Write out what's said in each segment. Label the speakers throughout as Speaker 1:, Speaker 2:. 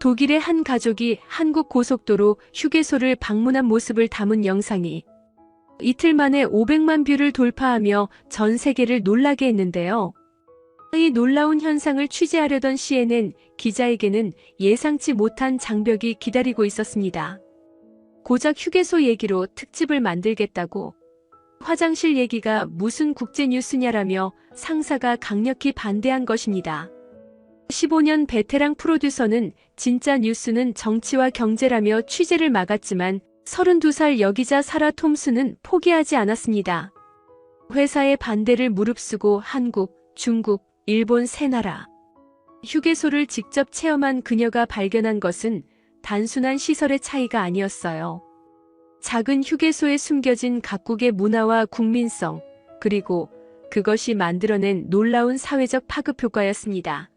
Speaker 1: 독일의 한 가족이 한국 고속도로 휴게소를 방문한 모습을 담은 영상이 이틀 만에 500만 뷰를 돌파하며 전 세계를 놀라게 했는데요. 이 놀라운 현상을 취재하려던 CNN 기자에게는 예상치 못한 장벽이 기다리고 있었습니다. 고작 휴게소 얘기로 특집을 만들겠다고, 화장실 얘기가 무슨 국제뉴스냐라며 상사가 강력히 반대한 것입니다. 15년 베테랑 프로듀서는 진짜 뉴스는 정치와 경제라며 취재를 막았지만 32살 여기자 사라 톰슨은 포기하지 않았습니다. 회사의 반대를 무릅쓰고 한국, 중국, 일본 세 나라 휴게소를 직접 체험한 그녀가 발견한 것은 단순한 시설의 차이가 아니었어요. 작은 휴게소에 숨겨진 각국의 문화와 국민성, 그리고 그것이 만들어낸 놀라운 사회적 파급 효과였습니다.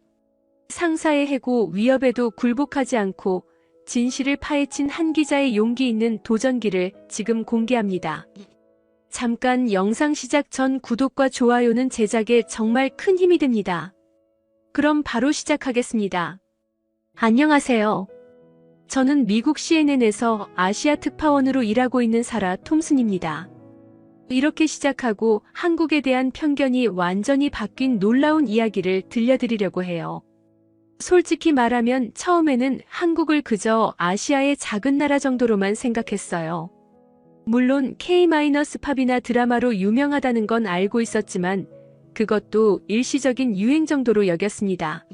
Speaker 1: 상사의 해고 위협에도 굴복하지 않고 진실을 파헤친 한 기자의 용기 있는 도전기를 지금 공개합니다. 잠깐 영상 시작 전 구독과 좋아요는 제작에 정말 큰 힘이 됩니다. 그럼 바로 시작하겠습니다. 안녕하세요. 저는 미국 CNN에서 아시아 특파원으로 일하고 있는 사라 톰슨입니다. 이렇게 시작하고 한국에 대한 편견이 완전히 바뀐 놀라운 이야기를 들려드리려고 해요. 솔직히 말하면 처음에는 한국을 그저 아시아의 작은 나라 정도로만 생각했어요. 물론 K-팝이나 드라마로 유명하다는 건 알고 있었지만 그것도 일시적인 유행 정도로 여겼습니다.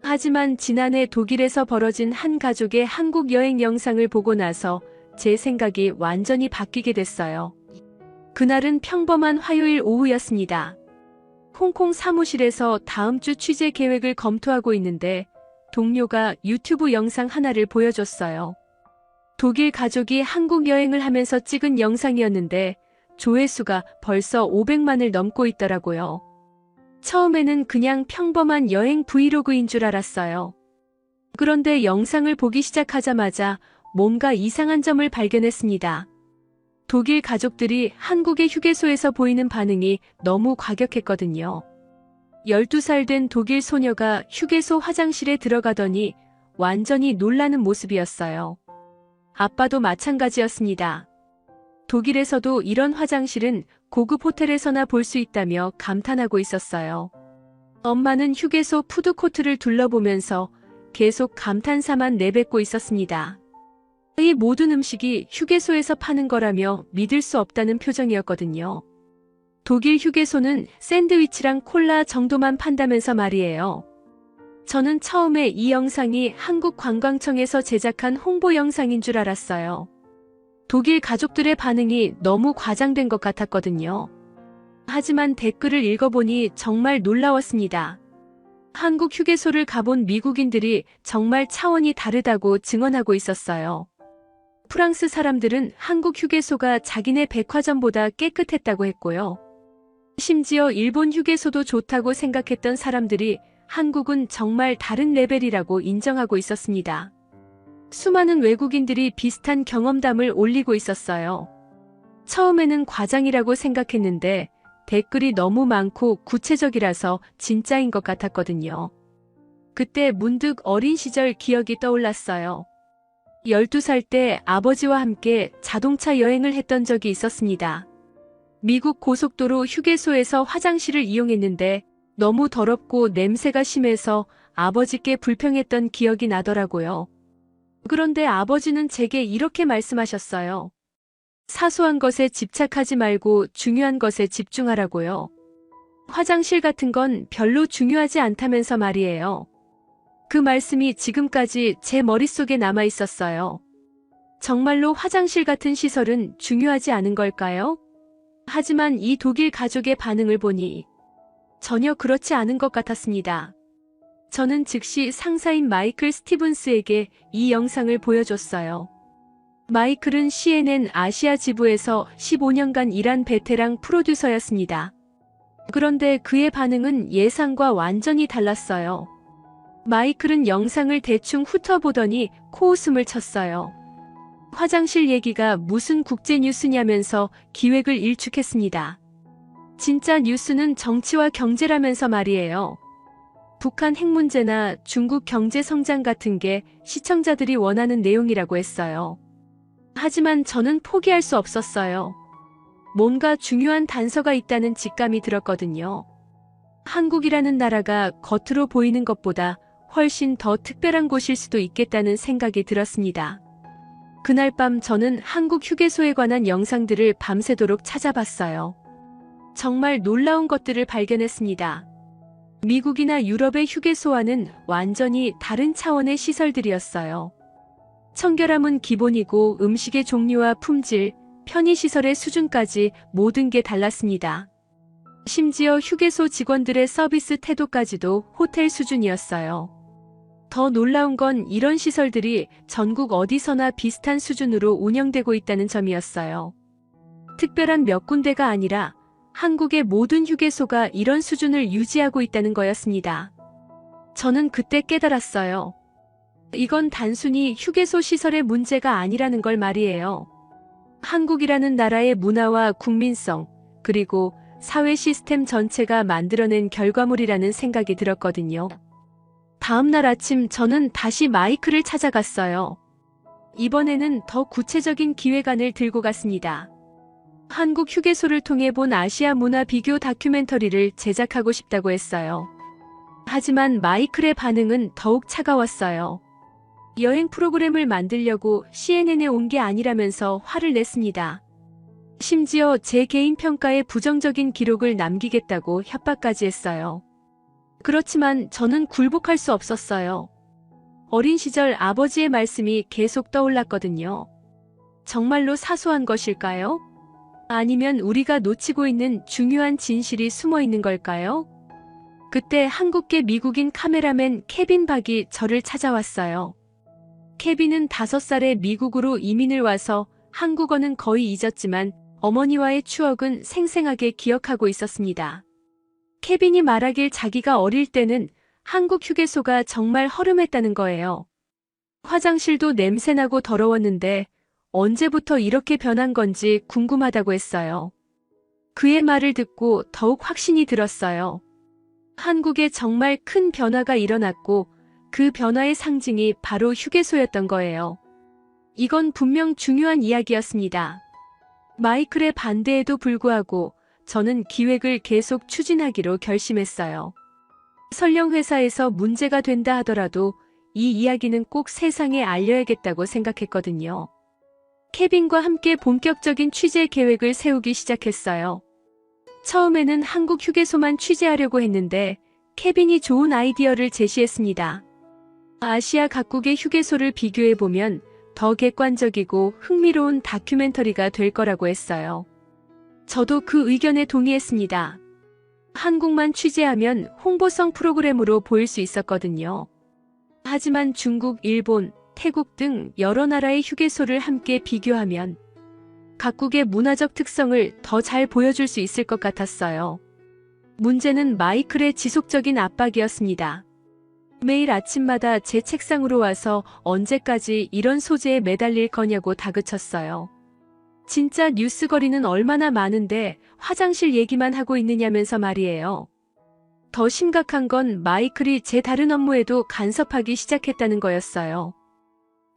Speaker 1: 하지만 지난해 독일에서 벌어진 한 가족의 한국 여행 영상을 보고 나서 제 생각이 완전히 바뀌게 됐어요. 그날은 평범한 화요일 오후였습니다. 홍콩 사무실에서 다음 주 취재 계획을 검토하고 있는데 동료가 유튜브 영상 하나를 보여줬어요. 독일 가족이 한국 여행을 하면서 찍은 영상이었는데 조회수가 벌써 500만을 넘고 있더라고요. 처음에는 그냥 평범한 여행 브이로그인 줄 알았어요. 그런데 영상을 보기 시작하자마자 뭔가 이상한 점을 발견했습니다. 독일 가족들이 한국의 휴게소에서 보이는 반응이 너무 과격했거든요. 12살 된 독일 소녀가 휴게소 화장실에 들어가더니 완전히 놀라는 모습이었어요. 아빠도 마찬가지였습니다. 독일에서도 이런 화장실은 고급 호텔에서나 볼 수 있다며 감탄하고 있었어요. 엄마는 휴게소 푸드코트를 둘러보면서 계속 감탄사만 내뱉고 있었습니다. 이 모든 음식이 휴게소에서 파는 거라며 믿을 수 없다는 표정이었거든요. 독일 휴게소는 샌드위치랑 콜라 정도만 판다면서 말이에요. 저는 처음에 이 영상이 한국관광청에서 제작한 홍보 영상인 줄 알았어요. 독일 가족들의 반응이 너무 과장된 것 같았거든요. 하지만 댓글을 읽어보니 정말 놀라웠습니다. 한국 휴게소를 가본 미국인들이 정말 차원이 다르다고 증언하고 있었어요. 프랑스 사람들은 한국 휴게소가 자기네 백화점보다 깨끗했다고 했고요. 심지어 일본 휴게소도 좋다고 생각했던 사람들이 한국은 정말 다른 레벨이라고 인정하고 있었습니다. 수많은 외국인들이 비슷한 경험담을 올리고 있었어요. 처음에는 과장이라고 생각했는데 댓글이 너무 많고 구체적이라서 진짜인 것 같았거든요. 그때 문득 어린 시절 기억이 떠올랐어요. 12살 때 아버지와 함께 자동차 여행을 했던 적이 있었습니다. 미국 고속도로 휴게소에서 화장실을 이용했는데 너무 더럽고 냄새가 심해서 아버지께 불평했던 기억이 나더라고요. 그런데 아버지는 제게 이렇게 말씀하셨어요. 사소한 것에 집착하지 말고 중요한 것에 집중하라고요. 화장실 같은 건 별로 중요하지 않다면서 말이에요. 그 말씀이 지금까지 제 머릿속에 남아 있었어요. 정말로 화장실 같은 시설은 중요하지 않은 걸까요? 하지만 이 독일 가족의 반응을 보니 전혀 그렇지 않은 것 같았습니다. 저는 즉시 상사인 마이클 스티븐스에게 이 영상을 보여줬어요. 마이클은 CNN 아시아 지부에서 15년간 일한 베테랑 프로듀서였습니다. 그런데 그의 반응은 예상과 완전히 달랐어요. 마이클은 영상을 대충 훑어보더니 코웃음을 쳤어요. 화장실 얘기가 무슨 국제뉴스냐면서 기획을 일축했습니다. 진짜 뉴스는 정치와 경제라면서 말이에요. 북한 핵 문제나 중국 경제 성장 같은 게 시청자들이 원하는 내용이라고 했어요. 하지만 저는 포기할 수 없었어요. 뭔가 중요한 단서가 있다는 직감이 들었거든요. 한국이라는 나라가 겉으로 보이는 것보다 훨씬 더 특별한 곳일 수도 있겠다는 생각이 들었습니다. 그날 밤 저는 한국 휴게소에 관한 영상들을 밤새도록 찾아봤어요. 정말 놀라운 것들을 발견했습니다. 미국이나 유럽의 휴게소와는 완전히 다른 차원의 시설들이었어요. 청결함은 기본이고 음식의 종류와 품질, 편의시설의 수준까지 모든 게 달랐습니다. 심지어 휴게소 직원들의 서비스 태도까지도 호텔 수준이었어요. 더 놀라운 건 이런 시설들이 전국 어디서나 비슷한 수준으로 운영되고 있다는 점이었어요. 특별한 몇 군데가 아니라 한국의 모든 휴게소가 이런 수준을 유지하고 있다는 거였습니다. 저는 그때 깨달았어요. 이건 단순히 휴게소 시설의 문제가 아니라는 걸 말이에요. 한국이라는 나라의 문화와 국민성, 그리고 사회 시스템 전체가 만들어낸 결과물이라는 생각이 들었거든요. 다음 날 아침 저는 다시 마이크를 찾아갔어요. 이번에는 더 구체적인 기획안을 들고 갔습니다. 한국 휴게소를 통해 본 아시아 문화 비교 다큐멘터리를 제작하고 싶다고 했어요. 하지만 마이클의 반응은 더욱 차가웠어요. 여행 프로그램을 만들려고 CNN에 온 게 아니라면서 화를 냈습니다. 심지어 제 개인 평가에 부정적인 기록을 남기겠다고 협박까지 했어요. 그렇지만 저는 굴복할 수 없었어요. 어린 시절 아버지의 말씀이 계속 떠올랐거든요. 정말로 사소한 것일까요? 아니면 우리가 놓치고 있는 중요한 진실이 숨어 있는 걸까요? 그때 한국계 미국인 카메라맨 케빈 박이 저를 찾아왔어요. 케빈은 5살에 미국으로 이민을 와서 한국어는 거의 잊었지만 어머니와의 추억은 생생하게 기억하고 있었습니다. 케빈이 말하길 자기가 어릴 때는 한국 휴게소가 정말 허름했다는 거예요. 화장실도 냄새나고 더러웠는데 언제부터 이렇게 변한 건지 궁금하다고 했어요. 그의 말을 듣고 더욱 확신이 들었어요. 한국에 정말 큰 변화가 일어났고 그 변화의 상징이 바로 휴게소였던 거예요. 이건 분명 중요한 이야기였습니다. 마이클의 반대에도 불구하고 저는 기획을 계속 추진하기로 결심했어요. 설령 회사에서 문제가 된다 하더라도 이 이야기는 꼭 세상에 알려야겠다고 생각했거든요. 케빈과 함께 본격적인 취재 계획을 세우기 시작했어요. 처음에는 한국 휴게소만 취재하려고 했는데 케빈이 좋은 아이디어를 제시했습니다. 아시아 각국의 휴게소를 비교해보면 더 객관적이고 흥미로운 다큐멘터리가 될 거라고 했어요. 저도 그 의견에 동의했습니다. 한국만 취재하면 홍보성 프로그램으로 보일 수 있었거든요. 하지만 중국, 일본, 태국 등 여러 나라의 휴게소를 함께 비교하면 각국의 문화적 특성을 더 잘 보여줄 수 있을 것 같았어요. 문제는 마이클의 지속적인 압박이었습니다. 매일 아침마다 제 책상으로 와서 언제까지 이런 소재에 매달릴 거냐고 다그쳤어요. 진짜 뉴스거리는 얼마나 많은데 화장실 얘기만 하고 있느냐면서 말이에요. 더 심각한 건 마이클이 제 다른 업무에도 간섭하기 시작했다는 거였어요.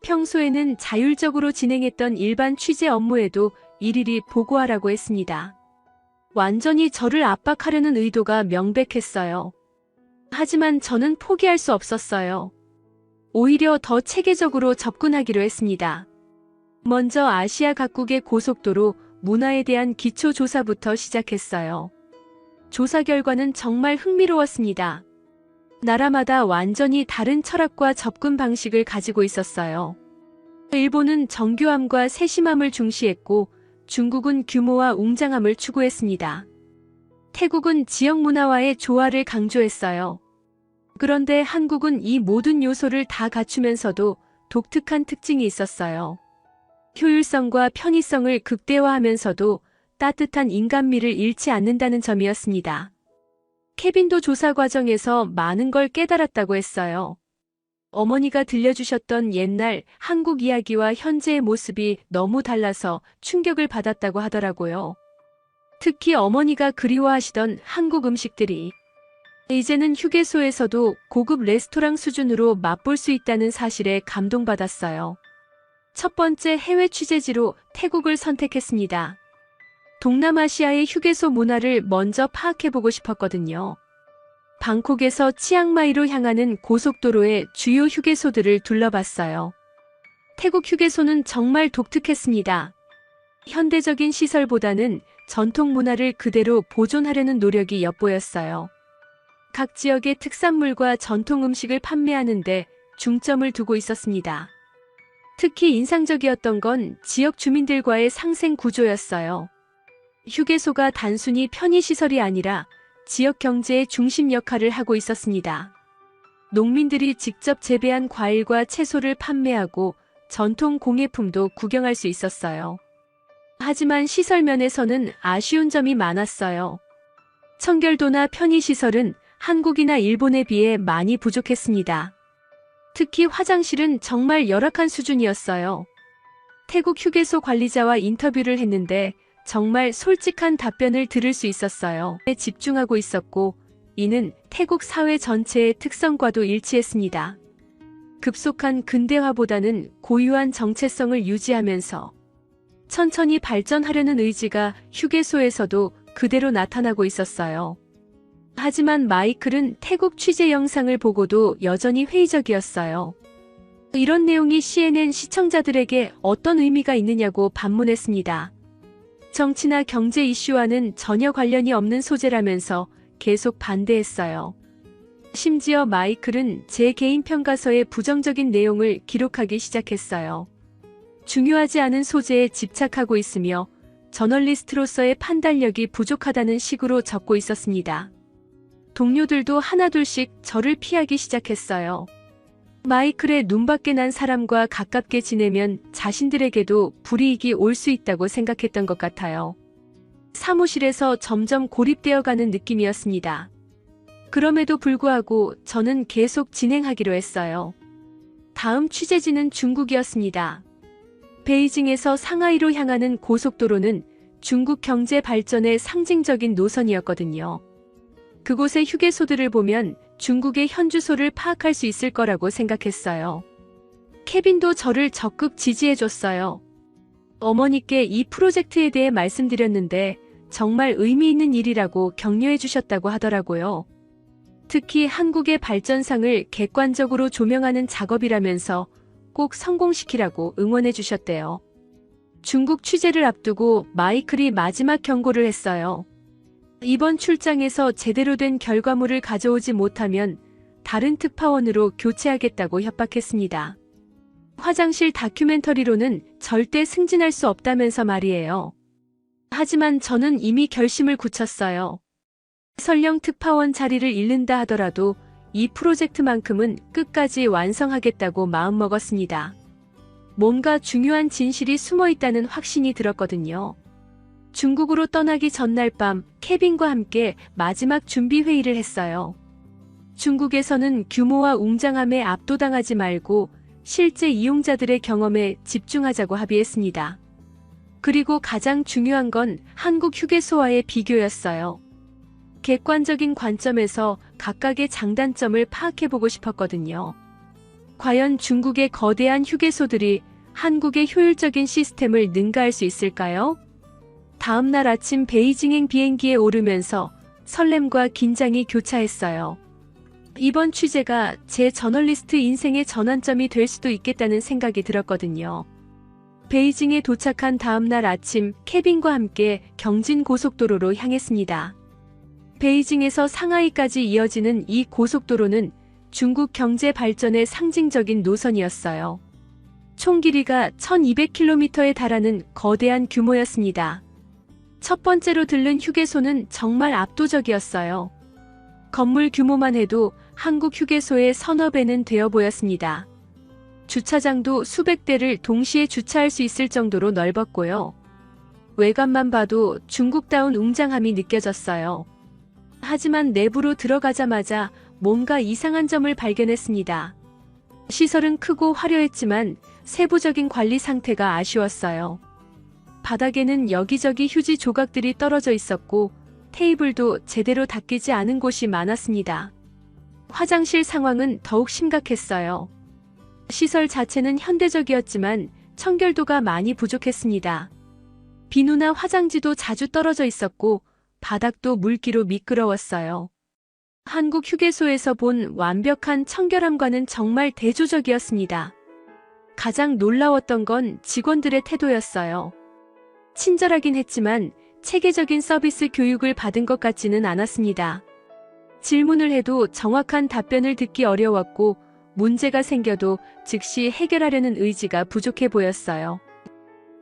Speaker 1: 평소에는 자율적으로 진행했던 일반 취재 업무에도 일일이 보고하라고 했습니다. 완전히 저를 압박하려는 의도가 명백했어요. 하지만 저는 포기할 수 없었어요. 오히려 더 체계적으로 접근하기로 했습니다. 먼저 아시아 각국의 고속도로 문화에 대한 기초조사부터 시작했어요. 조사 결과는 정말 흥미로웠습니다. 나라마다 완전히 다른 철학과 접근 방식을 가지고 있었어요. 일본은 정교함과 세심함을 중시했고 중국은 규모와 웅장함을 추구했습니다. 태국은 지역 문화와의 조화를 강조했어요. 그런데 한국은 이 모든 요소를 다 갖추면서도 독특한 특징이 있었어요. 효율성과 편의성을 극대화하면서도 따뜻한 인간미를 잃지 않는다는 점이었습니다. 케빈도 조사 과정에서 많은 걸 깨달았다고 했어요. 어머니가 들려주셨던 옛날 한국 이야기와 현재의 모습이 너무 달라서 충격을 받았다고 하더라고요. 특히 어머니가 그리워하시던 한국 음식들이 이제는 휴게소에서도 고급 레스토랑 수준으로 맛볼 수 있다는 사실에 감동받았어요. 첫 번째 해외 취재지로 태국을 선택했습니다. 동남아시아의 휴게소 문화를 먼저 파악해보고 싶었거든요. 방콕에서 치앙마이로 향하는 고속도로의 주요 휴게소들을 둘러봤어요. 태국 휴게소는 정말 독특했습니다. 현대적인 시설보다는 전통 문화를 그대로 보존하려는 노력이 엿보였어요. 각 지역의 특산물과 전통 음식을 판매하는데 중점을 두고 있었습니다. 특히 인상적이었던 건 지역 주민들과의 상생 구조였어요. 휴게소가 단순히 편의시설이 아니라 지역 경제의 중심 역할을 하고 있었습니다. 농민들이 직접 재배한 과일과 채소를 판매하고 전통 공예품도 구경할 수 있었어요. 하지만 시설 면에서는 아쉬운 점이 많았어요. 청결도나 편의시설은 한국이나 일본에 비해 많이 부족했습니다. 특히 화장실은 정말 열악한 수준이었어요. 태국 휴게소 관리자와 인터뷰를 했는데 정말 솔직한 답변을 들을 수 있었어요. 집중하고 있었고, 이는 태국 사회 전체의 특성과도 일치했습니다. 급속한 근대화보다는 고유한 정체성을 유지하면서 천천히 발전하려는 의지가 휴게소에서도 그대로 나타나고 있었어요. 하지만 마이클은 태국 취재 영상을 보고도 여전히 회의적이었어요. 이런 내용이 CNN 시청자들에게 어떤 의미가 있느냐고 반문했습니다. 정치나 경제 이슈와는 전혀 관련이 없는 소재라면서 계속 반대했어요. 심지어 마이클은 제 개인 평가서에 부정적인 내용을 기록하기 시작했어요. 중요하지 않은 소재에 집착하고 있으며 저널리스트로서의 판단력이 부족하다는 식으로 적고 있었습니다. 동료들도 하나둘씩 저를 피하기 시작했어요. 마이클의 눈밖에 난 사람과 가깝게 지내면 자신들에게도 불이익이 올 수 있다고 생각했던 것 같아요. 사무실에서 점점 고립되어가는 느낌이었습니다. 그럼에도 불구하고 저는 계속 진행하기로 했어요. 다음 취재지는 중국이었습니다. 베이징에서 상하이로 향하는 고속도로는 중국 경제 발전의 상징적인 노선이었거든요. 그곳의 휴게소들을 보면 중국의 현주소를 파악할 수 있을 거라고 생각했어요. 케빈도 저를 적극 지지해줬어요. 어머니께 이 프로젝트에 대해 말씀드렸는데 정말 의미 있는 일이라고 격려해 주셨다고 하더라고요. 특히 한국의 발전상을 객관적으로 조명하는 작업이라면서 꼭 성공시키라고 응원해 주셨대요. 중국 취재를 앞두고 마이클이 마지막 경고를 했어요. 이번 출장에서 제대로 된 결과물을 가져오지 못하면 다른 특파원으로 교체하겠다고 협박했습니다. 화장실 다큐멘터리로는 절대 승진할 수 없다면서 말이에요. 하지만 저는 이미 결심을 굳혔어요. 설령 특파원 자리를 잃는다 하더라도 이 프로젝트만큼은 끝까지 완성하겠다고 마음먹었습니다. 뭔가 중요한 진실이 숨어 있다는 확신이 들었거든요. 중국으로 떠나기 전날 밤 케빈과 함께 마지막 준비 회의를 했어요. 중국에서는 규모와 웅장함에 압도당하지 말고 실제 이용자들의 경험에 집중하자고 합의했습니다. 그리고 가장 중요한 건 한국 휴게소와의 비교였어요. 객관적인 관점에서 각각의 장단점을 파악해보고 싶었거든요. 과연 중국의 거대한 휴게소들이 한국의 효율적인 시스템을 능가할 수 있을까요? 다음 날 아침 베이징행 비행기에 오르면서 설렘과 긴장이 교차했어요. 이번 취재가 제 저널리스트 인생의 전환점이 될 수도 있겠다는 생각이 들었거든요. 베이징에 도착한 다음 날 아침 케빈과 함께 경진 고속도로로 향했습니다. 베이징에서 상하이까지 이어지는 이 고속도로는 중국 경제 발전의 상징적인 노선이었어요. 총 길이가 1200km에 달하는 거대한 규모였습니다. 첫 번째로 들른 휴게소는 정말 압도적이었어요. 건물 규모만 해도 한국 휴게소의 서너 배는 되어 보였습니다. 주차장도 수백 대를 동시에 주차할 수 있을 정도로 넓었고요. 외관만 봐도 중국다운 웅장함이 느껴졌어요. 하지만 내부로 들어가자마자 뭔가 이상한 점을 발견했습니다. 시설은 크고 화려했지만 세부적인 관리 상태가 아쉬웠어요. 바닥에는 여기저기 휴지 조각들이 떨어져 있었고 테이블도 제대로 닦이지 않은 곳이 많았습니다. 화장실 상황은 더욱 심각했어요. 시설 자체는 현대적이었지만 청결도가 많이 부족했습니다. 비누나 화장지도 자주 떨어져 있었고 바닥도 물기로 미끄러웠어요. 한국 휴게소에서 본 완벽한 청결함과는 정말 대조적이었습니다. 가장 놀라웠던 건 직원들의 태도였어요. 친절하긴 했지만 체계적인 서비스 교육을 받은 것 같지는 않았습니다. 질문을 해도 정확한 답변을 듣기 어려웠고 문제가 생겨도 즉시 해결하려는 의지가 부족해 보였어요.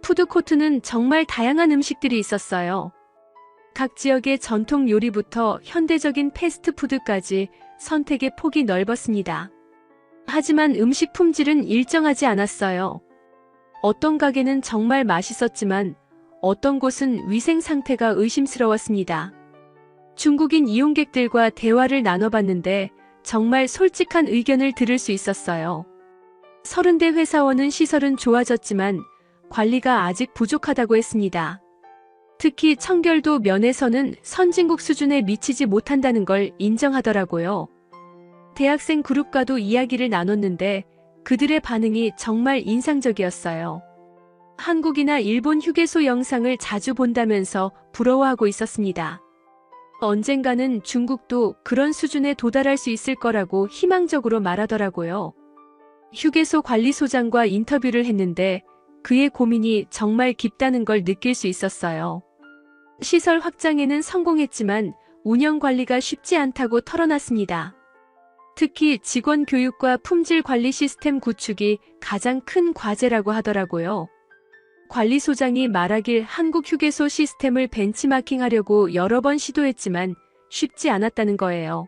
Speaker 1: 푸드코트는 정말 다양한 음식들이 있었어요. 각 지역의 전통 요리부터 현대적인 패스트푸드까지 선택의 폭이 넓었습니다. 하지만 음식 품질은 일정하지 않았어요. 어떤 가게는 정말 맛있었지만 어떤 곳은 위생 상태가 의심스러웠습니다. 중국인 이용객들과 대화를 나눠봤는데 정말 솔직한 의견을 들을 수 있었어요. 30대 회사원은 시설은 좋아졌지만 관리가 아직 부족하다고 했습니다. 특히 청결도 면에서는 선진국 수준에 미치지 못한다는 걸 인정하더라고요. 대학생 그룹과도 이야기를 나눴는데 그들의 반응이 정말 인상적이었어요. 한국이나 일본 휴게소 영상을 자주 본다면서 부러워하고 있었습니다. 언젠가는 중국도 그런 수준에 도달할 수 있을 거라고 희망적으로 말하더라고요. 휴게소 관리소장과 인터뷰를 했는데 그의 고민이 정말 깊다는 걸 느낄 수 있었어요. 시설 확장에는 성공했지만 운영 관리가 쉽지 않다고 털어놨습니다. 특히 직원 교육과 품질 관리 시스템 구축이 가장 큰 과제라고 하더라고요. 관리소장이 말하길 한국 휴게소 시스템을 벤치마킹하려고 여러 번 시도했지만 쉽지 않았다는 거예요.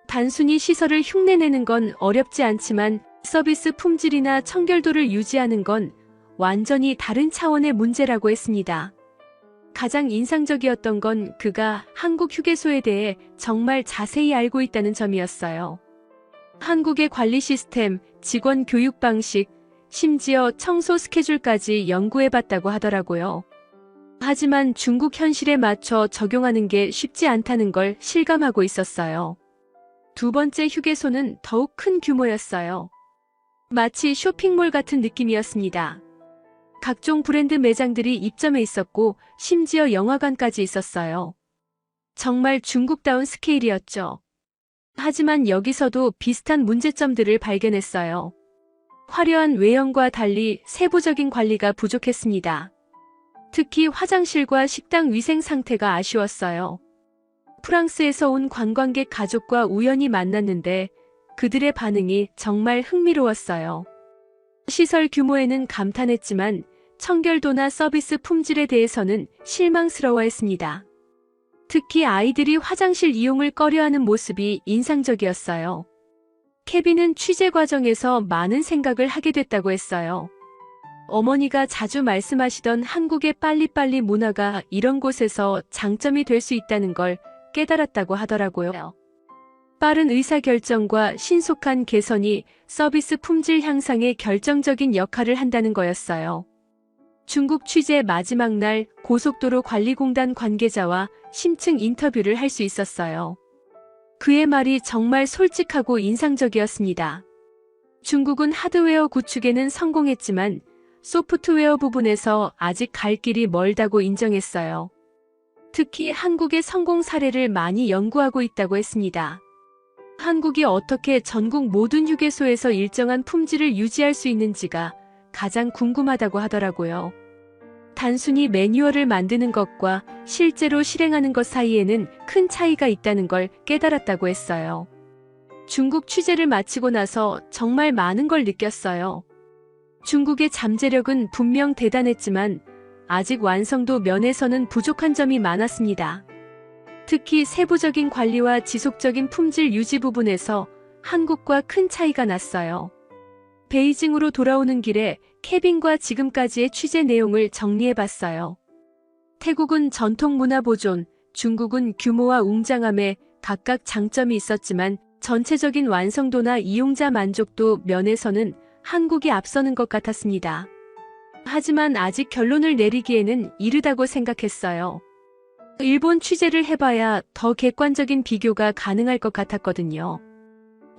Speaker 1: 단순히 시설을 흉내내는 건 어렵지 않지만 서비스 품질이나 청결도를 유지하는 건 완전히 다른 차원의 문제라고 했습니다. 가장 인상적이었던 건 그가 한국 휴게소에 대해 정말 자세히 알고 있다는 점이었어요. 한국의 관리 시스템, 직원 교육 방식, 심지어 청소 스케줄까지 연구해봤다고 하더라고요. 하지만 중국 현실에 맞춰 적용하는 게 쉽지 않다는 걸 실감하고 있었어요. 두 번째 휴게소는 더욱 큰 규모였어요. 마치 쇼핑몰 같은 느낌이었습니다. 각종 브랜드 매장들이 입점해 있었고 심지어 영화관까지 있었어요. 정말 중국다운 스케일이었죠. 하지만 여기서도 비슷한 문제점들을 발견했어요. 화려한 외형과 달리 세부적인 관리가 부족했습니다. 특히 화장실과 식당 위생 상태가 아쉬웠어요. 프랑스에서 온 관광객 가족과 우연히 만났는데 그들의 반응이 정말 흥미로웠어요. 시설 규모에는 감탄했지만 청결도나 서비스 품질에 대해서는 실망스러워했습니다. 특히 아이들이 화장실 이용을 꺼려하는 모습이 인상적이었어요. 케빈은 취재 과정에서 많은 생각을 하게 됐다고 했어요. 어머니가 자주 말씀하시던 한국의 빨리빨리 문화가 이런 곳에서 장점이 될 수 있다는 걸 깨달았다고 하더라고요. 빠른 의사결정과 신속한 개선이 서비스 품질 향상에 결정적인 역할을 한다는 거였어요. 중국 취재 마지막 날 고속도로 관리공단 관계자와 심층 인터뷰를 할 수 있었어요. 그의 말이 정말 솔직하고 인상적이었습니다. 중국은 하드웨어 구축에는 성공했지만 소프트웨어 부분에서 아직 갈 길이 멀다고 인정했어요. 특히 한국의 성공 사례를 많이 연구하고 있다고 했습니다. 한국이 어떻게 전국 모든 휴게소에서 일정한 품질을 유지할 수 있는지가 가장 궁금하다고 하더라고요. 단순히 매뉴얼을 만드는 것과 실제로 실행하는 것 사이에는 큰 차이가 있다는 걸 깨달았다고 했어요. 중국 취재를 마치고 나서 정말 많은 걸 느꼈어요. 중국의 잠재력은 분명 대단했지만 아직 완성도 면에서는 부족한 점이 많았습니다. 특히 세부적인 관리와 지속적인 품질 유지 부분에서 한국과 큰 차이가 났어요. 베이징으로 돌아오는 길에 케빈과 지금까지의 취재 내용을 정리해봤어요. 태국은 전통 문화 보존, 중국은 규모와 웅장함에 각각 장점이 있었지만 전체적인 완성도나 이용자 만족도 면에서는 한국이 앞서는 것 같았습니다. 하지만 아직 결론을 내리기에는 이르다고 생각했어요. 일본 취재를 해봐야 더 객관적인 비교가 가능할 것 같았거든요.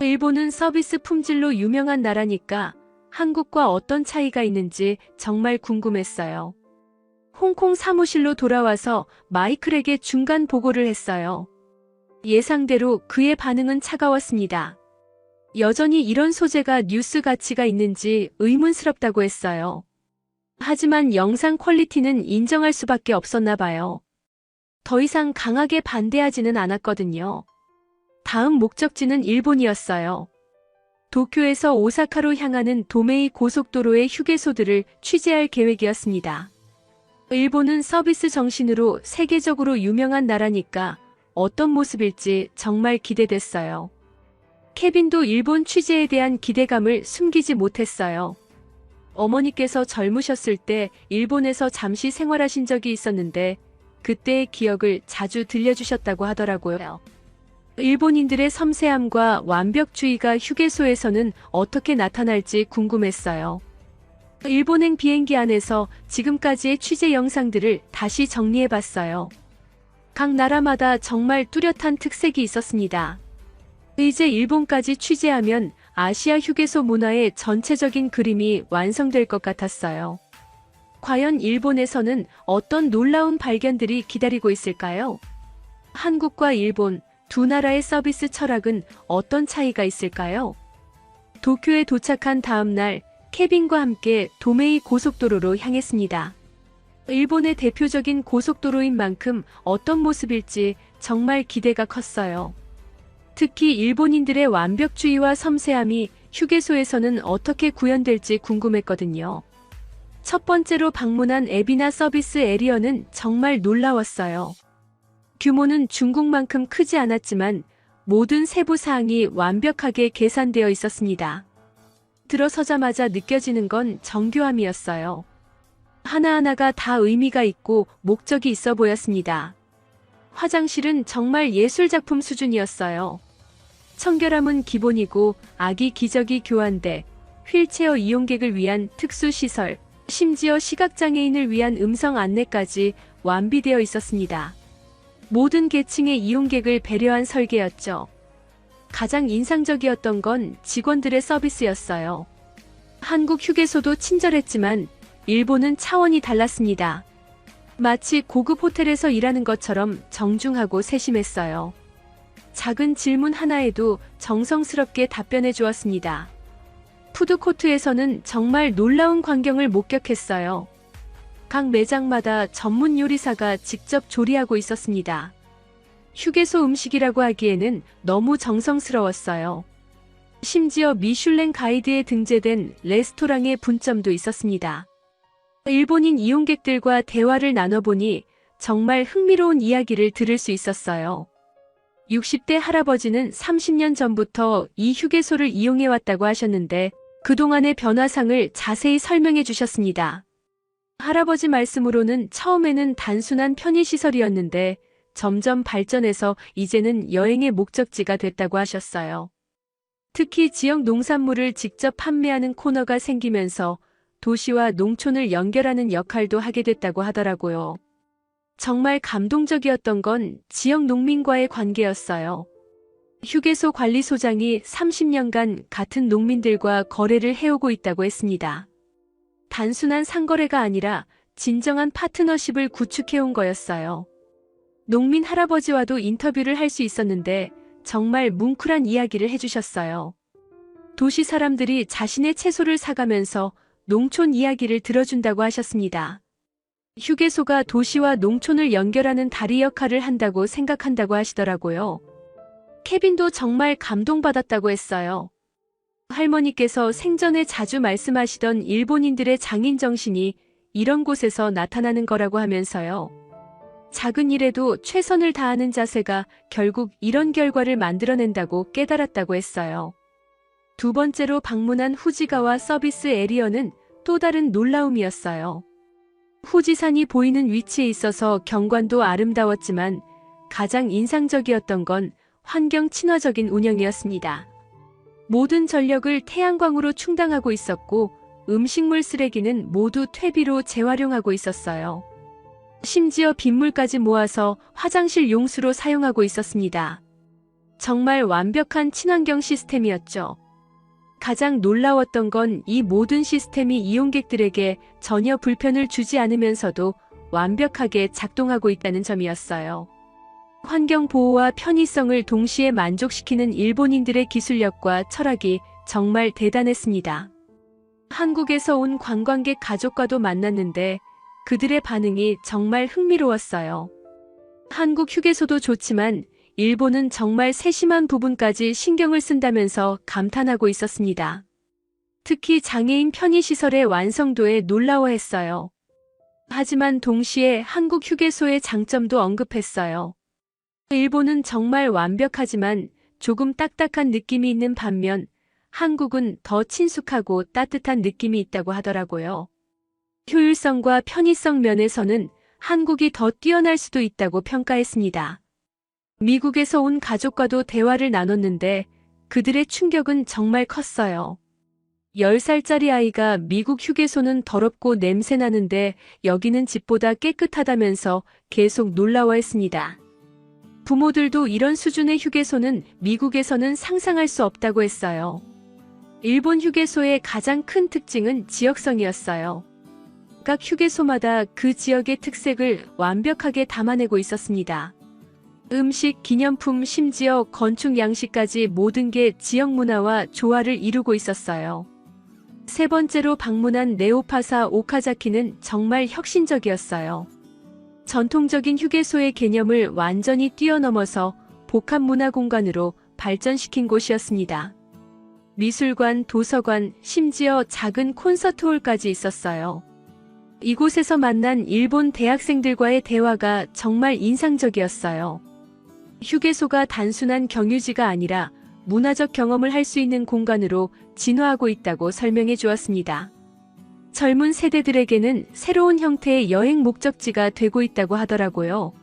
Speaker 1: 일본은 서비스 품질로 유명한 나라니까 한국과 어떤 차이가 있는지 정말 궁금했어요. 홍콩 사무실로 돌아와서 마이클에게 중간 보고를 했어요. 예상대로 그의 반응은 차가웠습니다. 여전히 이런 소재가 뉴스 가치가 있는지 의문스럽다고 했어요. 하지만 영상 퀄리티는 인정할 수밖에 없었나 봐요. 더 이상 강하게 반대하지는 않았거든요. 다음 목적지는 일본이었어요. 도쿄에서 오사카로 향하는 도메이 고속도로의 휴게소들을 취재할 계획이었습니다. 일본은 서비스 정신으로 세계적으로 유명한 나라니까 어떤 모습일지 정말 기대됐어요. 케빈도 일본 취재에 대한 기대감을 숨기지 못했어요. 어머니께서 젊으셨을 때 일본에서 잠시 생활하신 적이 있었는데 그때의 기억을 자주 들려주셨다고 하더라고요. 일본인들의 섬세함과 완벽주의가 휴게소에서는 어떻게 나타날지 궁금했어요. 일본행 비행기 안에서 지금까지의 취재 영상들을 다시 정리해봤어요. 각 나라마다 정말 뚜렷한 특색이 있었습니다. 이제 일본까지 취재하면 아시아 휴게소 문화의 전체적인 그림이 완성될 것 같았어요. 과연 일본에서는 어떤 놀라운 발견들이 기다리고 있을까요? 한국과 일본 두 나라의 서비스 철학은 어떤 차이가 있을까요? 도쿄에 도착한 다음 날 케빈과 함께 도메이 고속도로로 향했습니다. 일본의 대표적인 고속도로인 만큼 어떤 모습일지 정말 기대가 컸어요. 특히 일본인들의 완벽주의와 섬세함이 휴게소에서는 어떻게 구현될지 궁금했거든요. 첫 번째로 방문한 에비나 서비스 에리어는 정말 놀라웠어요. 규모는 중국만큼 크지 않았지만 모든 세부 사항이 완벽하게 계산되어 있었습니다. 들어서자마자 느껴지는 건 정교함이었어요. 하나하나가 다 의미가 있고 목적이 있어 보였습니다. 화장실은 정말 예술작품 수준이었어요. 청결함은 기본이고 아기 기저귀 교환대, 휠체어 이용객을 위한 특수시설, 심지어 시각장애인을 위한 음성 안내까지 완비되어 있었습니다. 모든 계층의 이용객을 배려한 설계였죠. 가장 인상적이었던 건 직원들의 서비스였어요. 한국 휴게소도 친절했지만 일본은 차원이 달랐습니다. 마치 고급 호텔에서 일하는 것처럼 정중하고 세심했어요. 작은 질문 하나에도 정성스럽게 답변해 주었습니다. 푸드코트에서는 정말 놀라운 광경을 목격했어요. 각 매장마다 전문 요리사가 직접 조리하고 있었습니다. 휴게소 음식이라고 하기에는 너무 정성스러웠어요. 심지어 미슐랭 가이드에 등재된 레스토랑의 분점도 있었습니다. 일본인 이용객들과 대화를 나눠보니 정말 흥미로운 이야기를 들을 수 있었어요. 60대 할아버지는 30년 전부터 이 휴게소를 이용해왔다고 하셨는데 그동안의 변화상을 자세히 설명해 주셨습니다. 할아버지 말씀으로는 처음에는 단순한 편의시설이었는데 점점 발전해서 이제는 여행의 목적지가 됐다고 하셨어요. 특히 지역 농산물을 직접 판매하는 코너가 생기면서 도시와 농촌을 연결하는 역할도 하게 됐다고 하더라고요. 정말 감동적이었던 건 지역 농민과의 관계였어요. 휴게소 관리소장이 30년간 같은 농민들과 거래를 해오고 있다고 했습니다. 단순한 상거래가 아니라 진정한 파트너십을 구축해온 거였어요. 농민 할아버지와도 인터뷰를 할 수 있었는데 정말 뭉클한 이야기를 해주셨어요. 도시 사람들이 자신의 채소를 사가면서 농촌 이야기를 들어준다고 하셨습니다. 휴게소가 도시와 농촌을 연결하는 다리 역할을 한다고 생각한다고 하시더라고요. 케빈도 정말 감동받았다고 했어요. 할머니께서 생전에 자주 말씀하시던 일본인들의 장인 정신이 이런 곳에서 나타나는 거라고 하면서요. 작은 일에도 최선을 다하는 자세가 결국 이런 결과를 만들어낸다고 깨달았다고 했어요. 두 번째로 방문한 후지가와 서비스 에리어는 또 다른 놀라움이었어요. 후지산이 보이는 위치에 있어서 경관도 아름다웠지만 가장 인상적이었던 건 환경 친화적인 운영이었습니다. 모든 전력을 태양광으로 충당하고 있었고 음식물 쓰레기는 모두 퇴비로 재활용하고 있었어요. 심지어 빗물까지 모아서 화장실 용수로 사용하고 있었습니다. 정말 완벽한 친환경 시스템이었죠. 가장 놀라웠던 건 이 모든 시스템이 이용객들에게 전혀 불편을 주지 않으면서도 완벽하게 작동하고 있다는 점이었어요. 환경 보호와 편의성을 동시에 만족시키는 일본인들의 기술력과 철학이 정말 대단했습니다. 한국에서 온 관광객 가족과도 만났는데 그들의 반응이 정말 흥미로웠어요. 한국 휴게소도 좋지만 일본은 정말 세심한 부분까지 신경을 쓴다면서 감탄하고 있었습니다. 특히 장애인 편의시설의 완성도에 놀라워했어요. 하지만 동시에 한국 휴게소의 장점도 언급했어요. 일본은 정말 완벽하지만 조금 딱딱한 느낌이 있는 반면 한국은 더 친숙하고 따뜻한 느낌이 있다고 하더라고요. 효율성과 편의성 면에서는 한국이 더 뛰어날 수도 있다고 평가했습니다. 미국에서 온 가족과도 대화를 나눴는데 그들의 충격은 정말 컸어요. 10살짜리 아이가 미국 휴게소는 더럽고 냄새나는데 여기는 집보다 깨끗하다면서 계속 놀라워했습니다. 부모들도 이런 수준의 휴게소는 미국에서는 상상할 수 없다고 했어요. 일본 휴게소의 가장 큰 특징은 지역성이었어요. 각 휴게소마다 그 지역의 특색을 완벽하게 담아내고 있었습니다. 음식, 기념품, 심지어 건축 양식까지 모든 게 지역 문화와 조화를 이루고 있었어요. 세 번째로 방문한 네오파사 오카자키는 정말 혁신적이었어요. 전통적인 휴게소의 개념을 완전히 뛰어넘어서 복합 문화 공간으로 발전시킨 곳이었습니다. 미술관, 도서관, 심지어 작은 콘서트홀까지 있었어요. 이곳에서 만난 일본 대학생들과의 대화가 정말 인상적이었어요. 휴게소가 단순한 경유지가 아니라 문화적 경험을 할 수 있는 공간으로 진화하고 있다고 설명해 주었습니다. 젊은 세대들에게는 새로운 형태의 여행 목적지가 되고 있다고 하더라고요.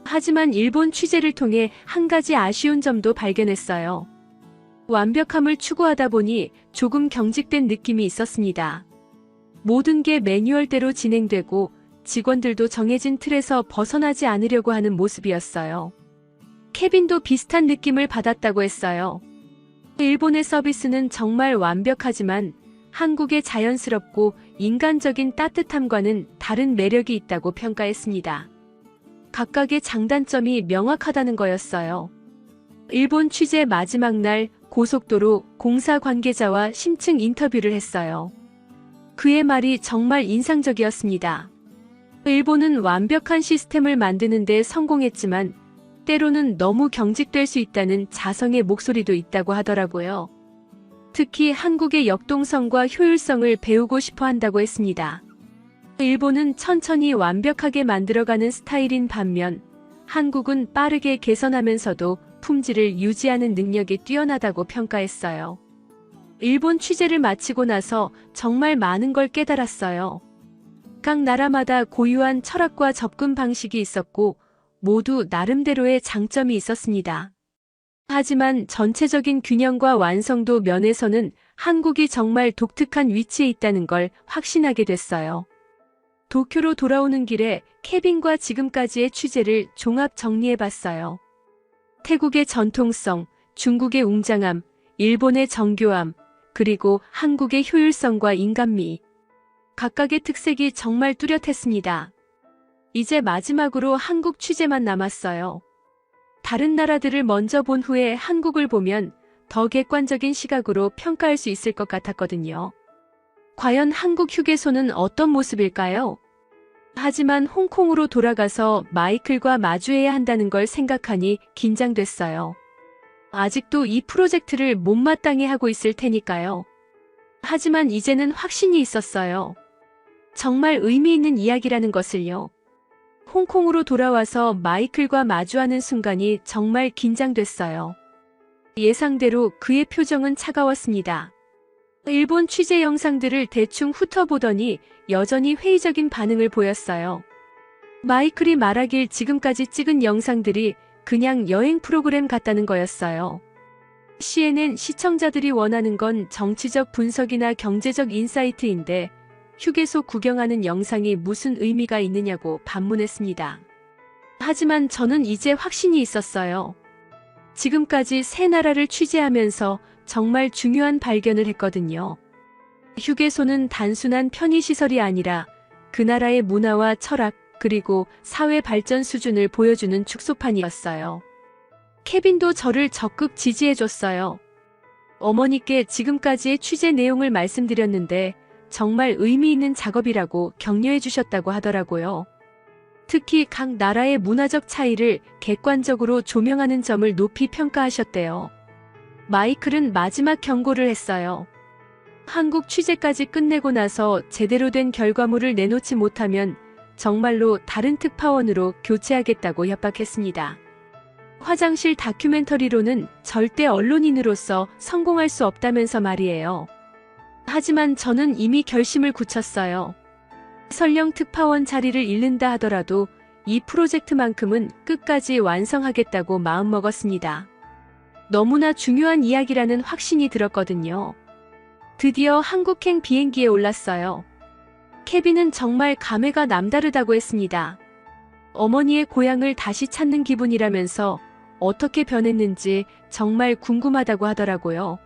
Speaker 1: 하지만 일본 취재를 통해 한 가지 아쉬운 점도 발견했어요. 완벽함을 추구하다 보니 조금 경직된 느낌이 있었습니다. 모든 게 매뉴얼대로 진행되고 직원들도 정해진 틀에서 벗어나지 않으려고 하는 모습이었어요. 케빈도 비슷한 느낌을 받았다고 했어요. 일본의 서비스는 정말 완벽하지만 한국의 자연스럽고 인간적인 따뜻함과는 다른 매력이 있다고 평가했습니다. 각각의 장단점이 명확하다는 거였어요. 일본 취재 마지막 날 고속도로 공사 관계자와 심층 인터뷰를 했어요. 그의 말이 정말 인상적이었습니다. 일본은 완벽한 시스템을 만드는 데 성공했지만 때로는 너무 경직될 수 있다는 자성의 목소리도 있다고 하더라고요. 특히 한국의 역동성과 효율성을 배우고 싶어 한다고 했습니다. 일본은 천천히 완벽하게 만들어가는 스타일인 반면 한국은 빠르게 개선하면서도 품질을 유지하는 능력이 뛰어나다고 평가했어요. 일본 취재를 마치고 나서 정말 많은 걸 깨달았어요. 각 나라마다 고유한 철학과 접근 방식이 있었고 모두 나름대로의 장점이 있었습니다. 하지만 전체적인 균형과 완성도 면에서는 한국이 정말 독특한 위치에 있다는 걸 확신하게 됐어요. 도쿄로 돌아오는 길에 케빈과 지금까지의 취재를 종합 정리해봤어요. 태국의 전통성, 중국의 웅장함, 일본의 정교함, 그리고 한국의 효율성과 인간미. 각각의 특색이 정말 뚜렷했습니다. 이제 마지막으로 한국 취재만 남았어요. 다른 나라들을 먼저 본 후에 한국을 보면 더 객관적인 시각으로 평가할 수 있을 것 같았거든요. 과연 한국 휴게소는 어떤 모습일까요? 하지만 홍콩으로 돌아가서 마이클과 마주해야 한다는 걸 생각하니 긴장됐어요. 아직도 이 프로젝트를 못마땅해 하고 있을 테니까요. 하지만 이제는 확신이 있었어요. 정말 의미 있는 이야기라는 것을요. 홍콩으로 돌아와서 마이클과 마주하는 순간이 정말 긴장됐어요. 예상대로 그의 표정은 차가웠습니다. 일본 취재 영상들을 대충 훑어보더니 여전히 회의적인 반응을 보였어요. 마이클이 말하길 지금까지 찍은 영상들이 그냥 여행 프로그램 같다는 거였어요. CNN 시청자들이 원하는 건 정치적 분석이나 경제적 인사이트인데 휴게소 구경하는 영상이 무슨 의미가 있느냐고 반문했습니다. 하지만 저는 이제 확신이 있었어요. 지금까지 세 나라를 취재하면서 정말 중요한 발견을 했거든요. 휴게소는 단순한 편의시설이 아니라 그 나라의 문화와 철학, 그리고 사회 발전 수준을 보여주는 축소판이었어요. 케빈도 저를 적극 지지해줬어요. 어머니께 지금까지의 취재 내용을 말씀드렸는데 정말 의미 있는 작업이라고 격려해 주셨다고 하더라고요. 특히 각 나라의 문화적 차이를 객관적으로 조명하는 점을 높이 평가하셨대요. 마이클은 마지막 경고를 했어요. 한국 취재까지 끝내고 나서 제대로 된 결과물을 내놓지 못하면 정말로 다른 특파원으로 교체하겠다고 협박했습니다. 화장실 다큐멘터리로는 절대 언론인으로서 성공할 수 없다면서 말이에요. 하지만 저는 이미 결심을 굳혔어요. 설령 특파원 자리를 잃는다 하더라도 이 프로젝트만큼은 끝까지 완성하겠다고 마음먹었습니다. 너무나 중요한 이야기라는 확신이 들었거든요. 드디어 한국행 비행기에 올랐어요. 케빈은 정말 감회가 남다르다고 했습니다. 어머니의 고향을 다시 찾는 기분이라면서 어떻게 변했는지 정말 궁금하다고 하더라고요.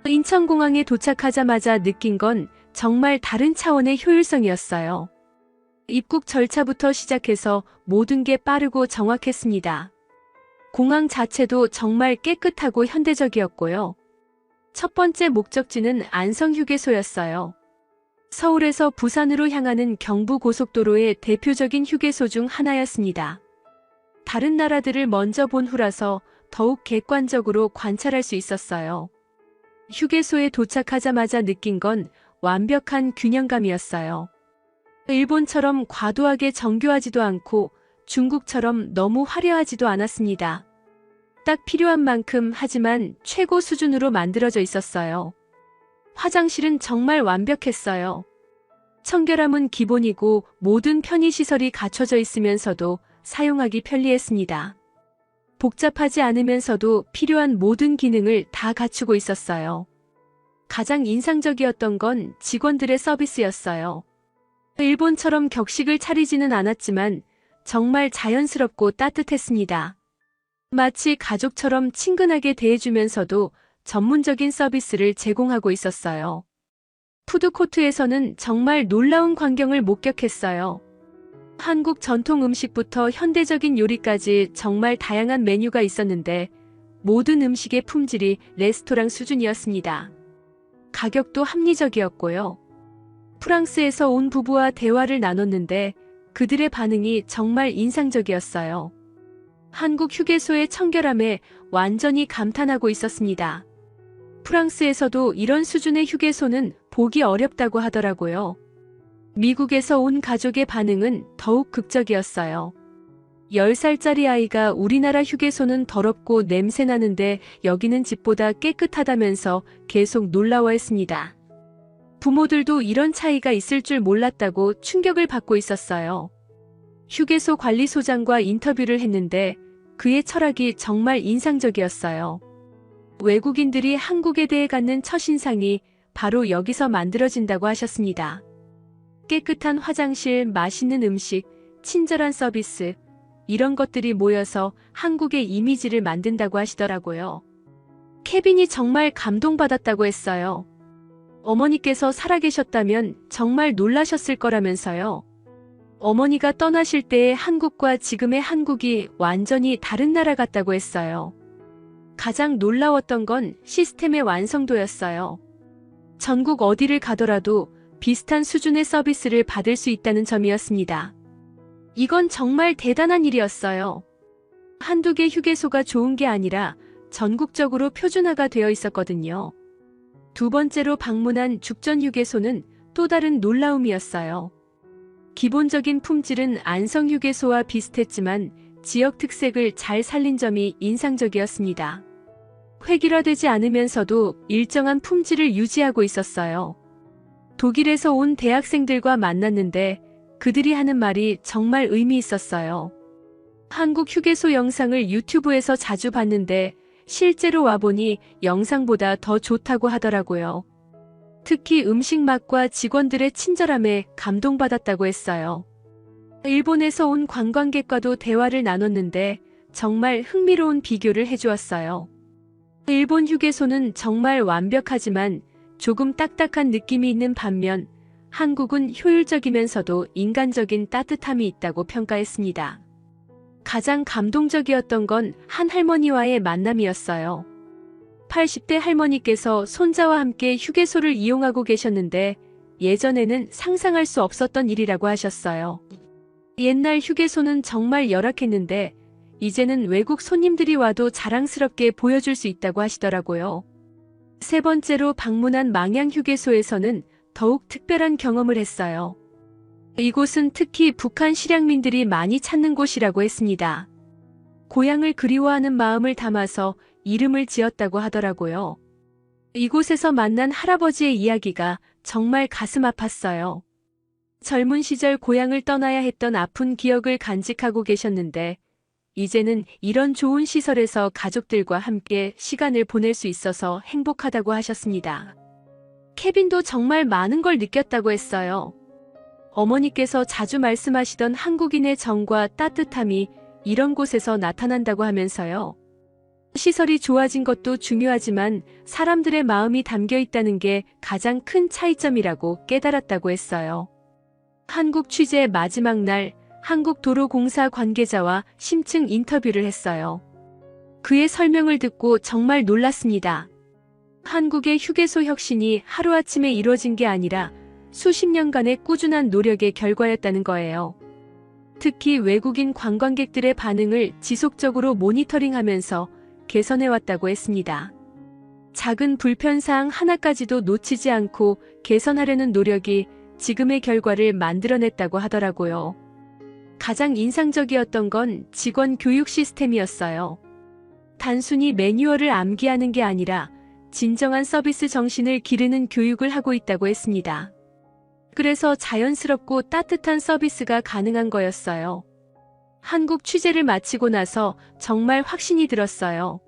Speaker 1: 인천공항에 도착하자마자 느낀 건 정말 다른 차원의 효율성이었어요. 입국 절차부터 시작해서 모든 게 빠르고 정확했습니다. 공항 자체도 정말 깨끗하고 현대적이었고요. 첫 번째 목적지는 안성휴게소였어요. 서울에서 부산으로 향하는 경부고속도로의 대표적인 휴게소 중 하나였습니다. 다른 나라들을 먼저 본 후라서 더욱 객관적으로 관찰할 수 있었어요. 휴게소에 도착하자마자 느낀 건 완벽한 균형감이었어요. 일본처럼 과도하게 정교하지도 않고 중국처럼 너무 화려하지도 않았습니다. 딱 필요한 만큼 하지만 최고 수준으로 만들어져 있었어요. 화장실은 정말 완벽했어요. 청결함은 기본이고 모든 편의시설이 갖춰져 있으면서도 사용하기 편리했습니다. 복잡하지 않으면서도 필요한 모든 기능을 다 갖추고 있었어요. 가장 인상적이었던 건 직원들의 서비스였어요. 일본처럼 격식을 차리지는 않았지만 정말 자연스럽고 따뜻했습니다. 마치 가족처럼 친근하게 대해주면서도 전문적인 서비스를 제공하고 있었어요. 푸드코트에서는 정말 놀라운 광경을 목격했어요. 한국 전통 음식부터 현대적인 요리까지 정말 다양한 메뉴가 있었는데 모든 음식의 품질이 레스토랑 수준이었습니다. 가격도 합리적이었고요. 프랑스에서 온 부부와 대화를 나눴는데 그들의 반응이 정말 인상적이었어요. 한국 휴게소의 청결함에 완전히 감탄하고 있었습니다. 프랑스에서도 이런 수준의 휴게소는 보기 어렵다고 하더라고요. 미국에서 온 가족의 반응은 더욱 극적이었어요. 10살짜리 아이가 우리나라 휴게소는 더럽고 냄새나는데 여기는 집보다 깨끗하다면서 계속 놀라워했습니다. 부모들도 이런 차이가 있을 줄 몰랐다고 충격을 받고 있었어요. 휴게소 관리소장과 인터뷰를 했는데 그의 철학이 정말 인상적이었어요. 외국인들이 한국에 대해 갖는 첫인상이 바로 여기서 만들어진다고 하셨습니다. 깨끗한 화장실, 맛있는 음식, 친절한 서비스, 이런 것들이 모여서 한국의 이미지를 만든다고 하시더라고요. 케빈이 정말 감동받았다고 했어요. 어머니께서 살아계셨다면 정말 놀라셨을 거라면서요. 어머니가 떠나실 때의 한국과 지금의 한국이 완전히 다른 나라 같다고 했어요. 가장 놀라웠던 건 시스템의 완성도였어요. 전국 어디를 가더라도 비슷한 수준의 서비스를 받을 수 있다는 점이었습니다. 이건 정말 대단한 일이었어요. 한두 개 휴게소가 좋은 게 아니라 전국적으로 표준화가 되어 있었거든요. 두 번째로 방문한 죽전휴게소는 또 다른 놀라움이었어요. 기본적인 품질은 안성휴게소와 비슷했지만 지역 특색을 잘 살린 점이 인상적이었습니다. 획일화되지 않으면서도 일정한 품질을 유지하고 있었어요. 독일에서 온 대학생들과 만났는데 그들이 하는 말이 정말 의미 있었어요. 한국 휴게소 영상을 유튜브에서 자주 봤는데 실제로 와보니 영상보다 더 좋다고 하더라고요. 특히 음식 맛과 직원들의 친절함에 감동받았다고 했어요. 일본에서 온 관광객과도 대화를 나눴는데 정말 흥미로운 비교를 해주었어요. 일본 휴게소는 정말 완벽하지만 조금 딱딱한 느낌이 있는 반면 한국은 효율적이면서도 인간적인 따뜻함이 있다고 평가했습니다. 가장 감동적이었던 건 한 할머니와의 만남이었어요. 80대 할머니께서 손자와 함께 휴게소를 이용하고 계셨는데 예전에는 상상할 수 없었던 일이라고 하셨어요. 옛날 휴게소는 정말 열악했는데 이제는 외국 손님들이 와도 자랑스럽게 보여줄 수 있다고 하시더라고요. 세 번째로 방문한 망양휴게소에서는 더욱 특별한 경험을 했어요. 이곳은 특히 북한 실향민들이 많이 찾는 곳이라고 했습니다. 고향을 그리워하는 마음을 담아서 이름을 지었다고 하더라고요. 이곳에서 만난 할아버지의 이야기가 정말 가슴 아팠어요. 젊은 시절 고향을 떠나야 했던 아픈 기억을 간직하고 계셨는데 이제는 이런 좋은 시설에서 가족들과 함께 시간을 보낼 수 있어서 행복하다고 하셨습니다. 케빈도 정말 많은 걸 느꼈다고 했어요. 어머니께서 자주 말씀하시던 한국인의 정과 따뜻함이 이런 곳에서 나타난다고 하면서요. 시설이 좋아진 것도 중요하지만 사람들의 마음이 담겨 있다는 게 가장 큰 차이점이라고 깨달았다고 했어요. 한국 취재 마지막 날 한국도로공사 관계자와 심층 인터뷰를 했어요. 그의 설명을 듣고 정말 놀랐습니다. 한국의 휴게소 혁신이 하루아침에 이루어진 게 아니라 수십 년간의 꾸준한 노력의 결과였다는 거예요. 특히 외국인 관광객들의 반응을 지속적으로 모니터링하면서 개선해왔다고 했습니다. 작은 불편사항 하나까지도 놓치지 않고 개선하려는 노력이 지금의 결과를 만들어냈다고 하더라고요. 가장 인상적이었던 건 직원 교육 시스템이었어요. 단순히 매뉴얼을 암기하는 게 아니라 진정한 서비스 정신을 기르는 교육을 하고 있다고 했습니다. 그래서 자연스럽고 따뜻한 서비스가 가능한 거였어요. 한국 취재를 마치고 나서 정말 확신이 들었어요.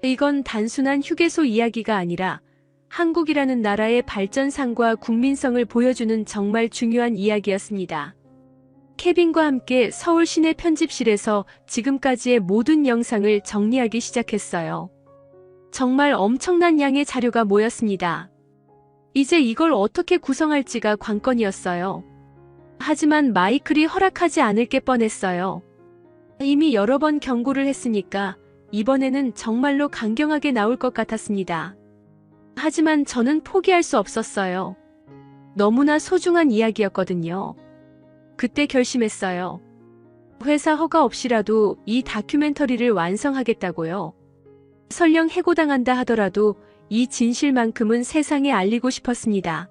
Speaker 1: 이건 단순한 휴게소 이야기가 아니라 한국이라는 나라의 발전상과 국민성을 보여주는 정말 중요한 이야기였습니다. 케빈과 함께 서울 시내 편집실에서 지금까지의 모든 영상을 정리하기 시작했어요. 정말 엄청난 양의 자료가 모였습니다. 이제 이걸 어떻게 구성할지가 관건이었어요. 하지만 마이클이 허락하지 않을 게 뻔했어요. 이미 여러 번 경고를 했으니까 이번에는 정말로 강경하게 나올 것 같았습니다. 하지만 저는 포기할 수 없었어요. 너무나 소중한 이야기였거든요. 그때 결심했어요. 회사 허가 없이라도 이 다큐멘터리를 완성하겠다고요. 설령 해고당한다 하더라도 이 진실만큼은 세상에 알리고 싶었습니다.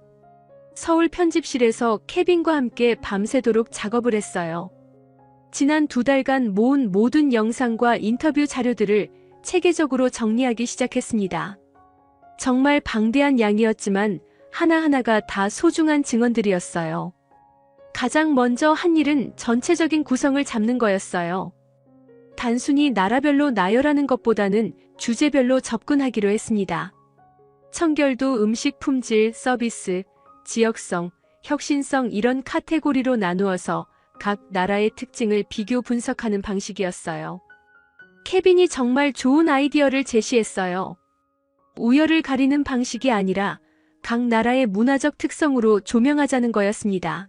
Speaker 1: 서울 편집실에서 케빈과 함께 밤새도록 작업을 했어요. 지난 2달간 모은 모든 영상과 인터뷰 자료들을 체계적으로 정리하기 시작했습니다. 정말 방대한 양이었지만 하나하나가 다 소중한 증언들이었어요. 가장 먼저 한 일은 전체적인 구성을 잡는 거였어요. 단순히 나라별로 나열하는 것보다는 주제별로 접근하기로 했습니다. 청결도, 음식 품질, 서비스, 지역성, 혁신성 이런 카테고리로 나누어서 각 나라의 특징을 비교 분석하는 방식이었어요. 케빈이 정말 좋은 아이디어를 제시했어요. 우열을 가리는 방식이 아니라 각 나라의 문화적 특성으로 조명하자는 거였습니다.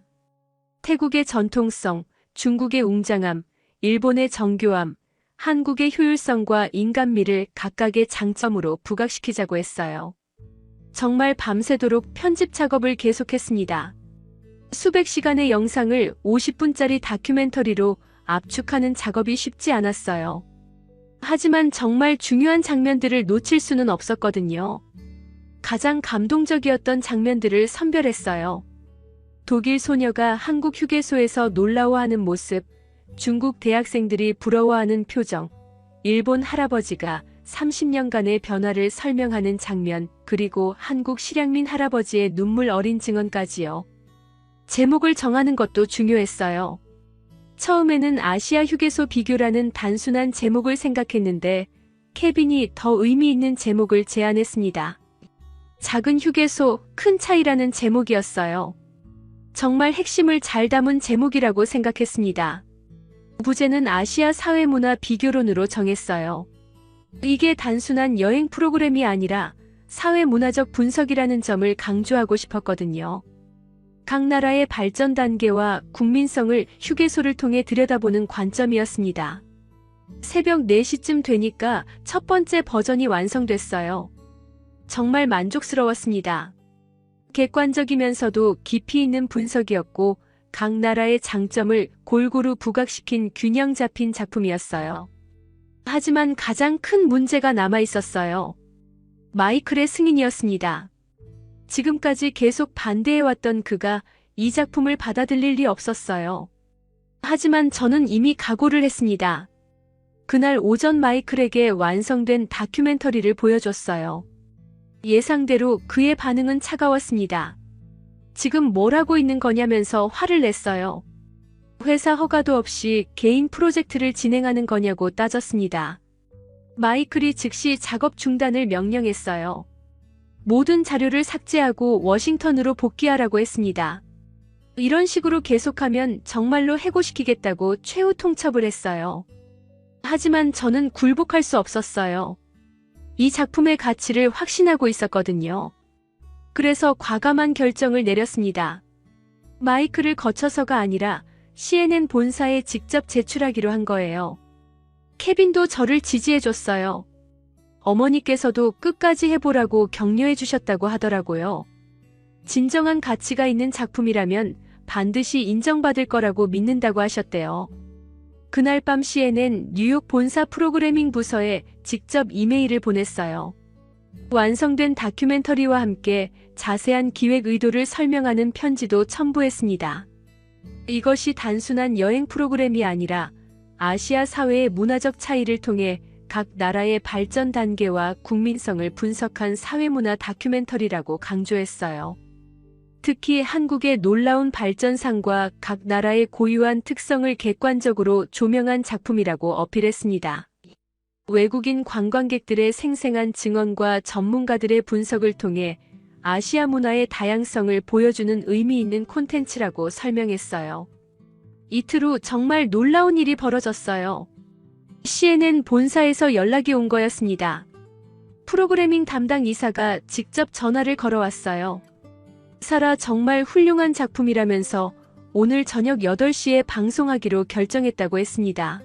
Speaker 1: 태국의 전통성, 중국의 웅장함, 일본의 정교함, 한국의 효율성과 인간미를 각각의 장점으로 부각시키자고 했어요. 정말 밤새도록 편집 작업을 계속했습니다. 수백 시간의 영상을 50분짜리 다큐멘터리로 압축하는 작업이 쉽지 않았어요. 하지만 정말 중요한 장면들을 놓칠 수는 없었거든요. 가장 감동적이었던 장면들을 선별했어요. 독일 소녀가 한국 휴게소에서 놀라워하는 모습, 중국 대학생들이 부러워하는 표정, 일본 할아버지가 30년간의 변화를 설명하는 장면, 그리고 한국 실향민 할아버지의 눈물 어린 증언까지요. 제목을 정하는 것도 중요했어요. 처음에는 아시아 휴게소 비교라는 단순한 제목을 생각했는데 케빈이 더 의미 있는 제목을 제안했습니다. 작은 휴게소, 큰 차이라는 제목이었어요. 정말 핵심을 잘 담은 제목이라고 생각했습니다. 부제는 아시아 사회문화 비교론으로 정했어요. 이게 단순한 여행 프로그램이 아니라 사회문화적 분석이라는 점을 강조하고 싶었거든요. 각 나라의 발전 단계와 국민성을 휴게소를 통해 들여다보는 관점이었습니다. 새벽 4시쯤 되니까 첫 번째 버전이 완성됐어요. 정말 만족스러웠습니다. 객관적이면서도 깊이 있는 분석이었고 각 나라의 장점을 골고루 부각시킨 균형 잡힌 작품이었어요. 하지만 가장 큰 문제가 남아 있었어요. 마이클의 승인이었습니다. 지금까지 계속 반대해왔던 그가 이 작품을 받아들일 리 없었어요. 하지만 저는 이미 각오를 했습니다. 그날 오전 마이클에게 완성된 다큐멘터리를 보여줬어요. 예상대로 그의 반응은 차가웠습니다. 지금 뭘 하고 있는 거냐면서 화를 냈어요. 회사 허가도 없이 개인 프로젝트를 진행하는 거냐고 따졌습니다. 마이클이 즉시 작업 중단을 명령했어요. 모든 자료를 삭제하고 워싱턴으로 복귀하라고 했습니다. 이런 식으로 계속하면 정말로 해고시키겠다고 최후 통첩을 했어요. 하지만 저는 굴복할 수 없었어요. 이 작품의 가치를 확신하고 있었거든요. 그래서 과감한 결정을 내렸습니다. 마이클을 거쳐서가 아니라 CNN 본사에 직접 제출하기로 한 거예요. 케빈도 저를 지지해줬어요. 어머니께서도 끝까지 해보라고 격려해 주셨다고 하더라고요. 진정한 가치가 있는 작품이라면 반드시 인정받을 거라고 믿는다고 하셨대요. 그날 밤 CNN 뉴욕 본사 프로그래밍 부서에 직접 이메일을 보냈어요. 완성된 다큐멘터리와 함께 자세한 기획 의도를 설명하는 편지도 첨부했습니다. 이것이 단순한 여행 프로그램이 아니라 아시아 사회의 문화적 차이를 통해 각 나라의 발전 단계와 국민성을 분석한 사회문화 다큐멘터리라고 강조했어요. 특히 한국의 놀라운 발전상과 각 나라의 고유한 특성을 객관적으로 조명한 작품이라고 어필했습니다. 외국인 관광객들의 생생한 증언과 전문가들의 분석을 통해 아시아 문화의 다양성을 보여주는 의미 있는 콘텐츠라고 설명했어요. 이틀 후 정말 놀라운 일이 벌어졌어요. CNN 본사에서 연락이 온 거였습니다. 프로그래밍 담당 이사가 직접 전화를 걸어왔어요. 사라, 정말 훌륭한 작품이라면서 오늘 저녁 8시에 방송하기로 결정했다고 했습니다.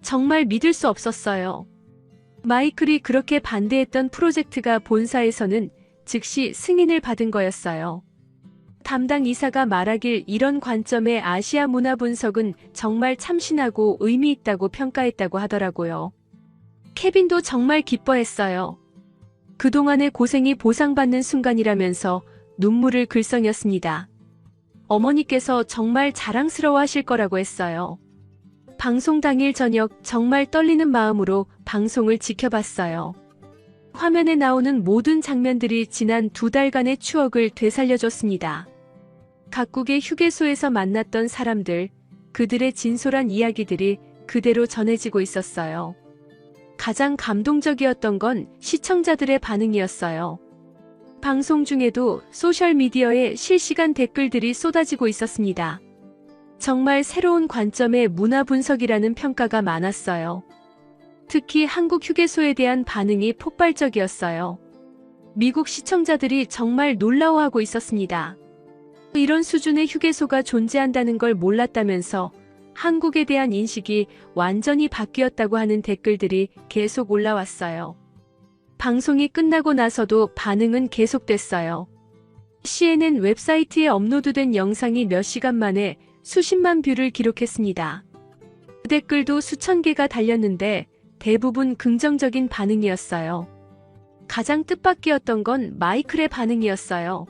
Speaker 1: 정말 믿을 수 없었어요. 마이클이 그렇게 반대했던 프로젝트가 본사에서는 즉시 승인을 받은 거였어요. 담당 이사가 말하길 이런 관점의 아시아 문화 분석은 정말 참신하고 의미 있다고 평가했다고 하더라고요. 케빈도 정말 기뻐했어요. 그동안의 고생이 보상받는 순간이라면서 눈물을 글썽였습니다. 어머니께서 정말 자랑스러워 하실 거라고 했어요. 방송 당일 저녁 정말 떨리는 마음으로 방송을 지켜봤어요. 화면에 나오는 모든 장면들이 지난 2달간의 추억을 되살려줬습니다. 각국의 휴게소에서 만났던 사람들, 그들의 진솔한 이야기들이 그대로 전해지고 있었어요. 가장 감동적이었던 건 시청자들의 반응이었어요. 방송 중에도 소셜미디어에 실시간 댓글들이 쏟아지고 있었습니다. 정말 새로운 관점의 문화 분석이라는 평가가 많았어요. 특히 한국 휴게소에 대한 반응이 폭발적이었어요. 미국 시청자들이 정말 놀라워하고 있었습니다. 이런 수준의 휴게소가 존재한다는 걸 몰랐다면서 한국에 대한 인식이 완전히 바뀌었다고 하는 댓글들이 계속 올라왔어요. 방송이 끝나고 나서도 반응은 계속됐어요. CNN 웹사이트에 업로드된 영상이 몇 시간 만에 수십만 뷰를 기록했습니다. 댓글도 수천 개가 달렸는데 대부분 긍정적인 반응이었어요. 가장 뜻밖이었던 건 마이클의 반응이었어요.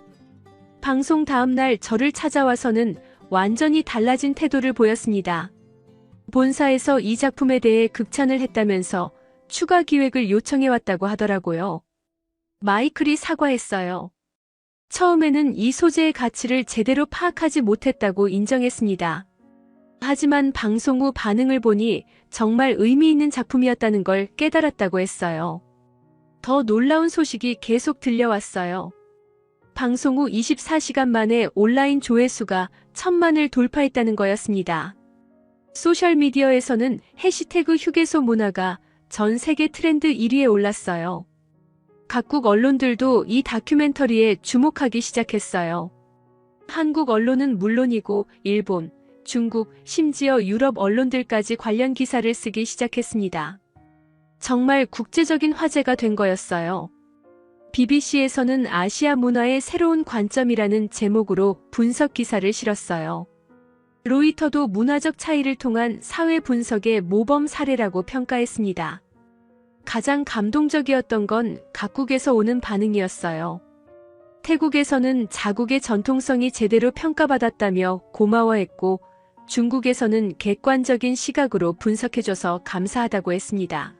Speaker 1: 방송 다음 날 저를 찾아와서는 완전히 달라진 태도를 보였습니다. 본사에서 이 작품에 대해 극찬을 했다면서 추가 기획을 요청해왔다고 하더라고요. 마이클이 사과했어요. 처음에는 이 소재의 가치를 제대로 파악하지 못했다고 인정했습니다. 하지만 방송 후 반응을 보니 정말 의미 있는 작품이었다는 걸 깨달았다고 했어요. 더 놀라운 소식이 계속 들려왔어요. 방송 후 24시간 만에 온라인 조회수가 1,000만을 돌파했다는 거였습니다. 소셜미디어에서는 해시태그 휴게소 문화가 전 세계 트렌드 1위에 올랐어요. 각국 언론들도 이 다큐멘터리에 주목하기 시작했어요. 한국 언론은 물론이고 일본, 중국, 심지어 유럽 언론들까지 관련 기사를 쓰기 시작했습니다. 정말 국제적인 화제가 된 거였어요. BBC에서는 아시아 문화의 새로운 관점이라는 제목으로 분석 기사를 실었어요. 로이터도 문화적 차이를 통한 사회 분석의 모범 사례라고 평가했습니다. 가장 감동적이었던 건 각국에서 오는 반응이었어요. 태국에서는 자국의 전통성이 제대로 평가받았다며 고마워했고, 중국에서는 객관적인 시각으로 분석해줘서 감사하다고 했습니다.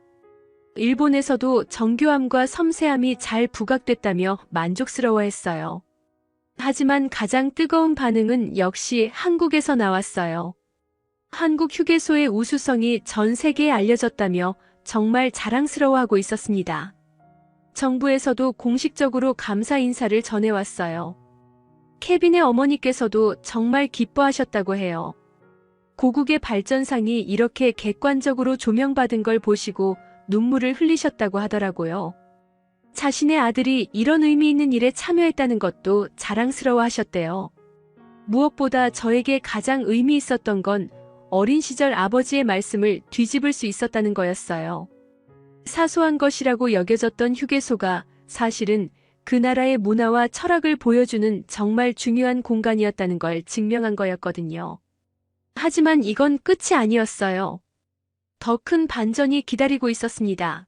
Speaker 1: 일본에서도 정교함과 섬세함이 잘 부각됐다며 만족스러워했어요. 하지만 가장 뜨거운 반응은 역시 한국에서 나왔어요. 한국 휴게소의 우수성이 전 세계에 알려졌다며 정말 자랑스러워하고 있었습니다. 정부에서도 공식적으로 감사 인사를 전해왔어요. 케빈의 어머니께서도 정말 기뻐하셨다고 해요. 고국의 발전상이 이렇게 객관적으로 조명받은 걸 보시고 눈물을 흘리셨다고 하더라고요. 자신의 아들이 이런 의미 있는 일에 참여했다는 것도 자랑스러워 하셨대요. 무엇보다 저에게 가장 의미 있었던 건 어린 시절 아버지의 말씀을 뒤집을 수 있었다는 거였어요. 사소한 것이라고 여겨졌던 휴게소가 사실은 그 나라의 문화와 철학을 보여주는 정말 중요한 공간이었다는 걸 증명한 거였거든요. 하지만 이건 끝이 아니었어요. 더 큰 반전이 기다리고 있었습니다.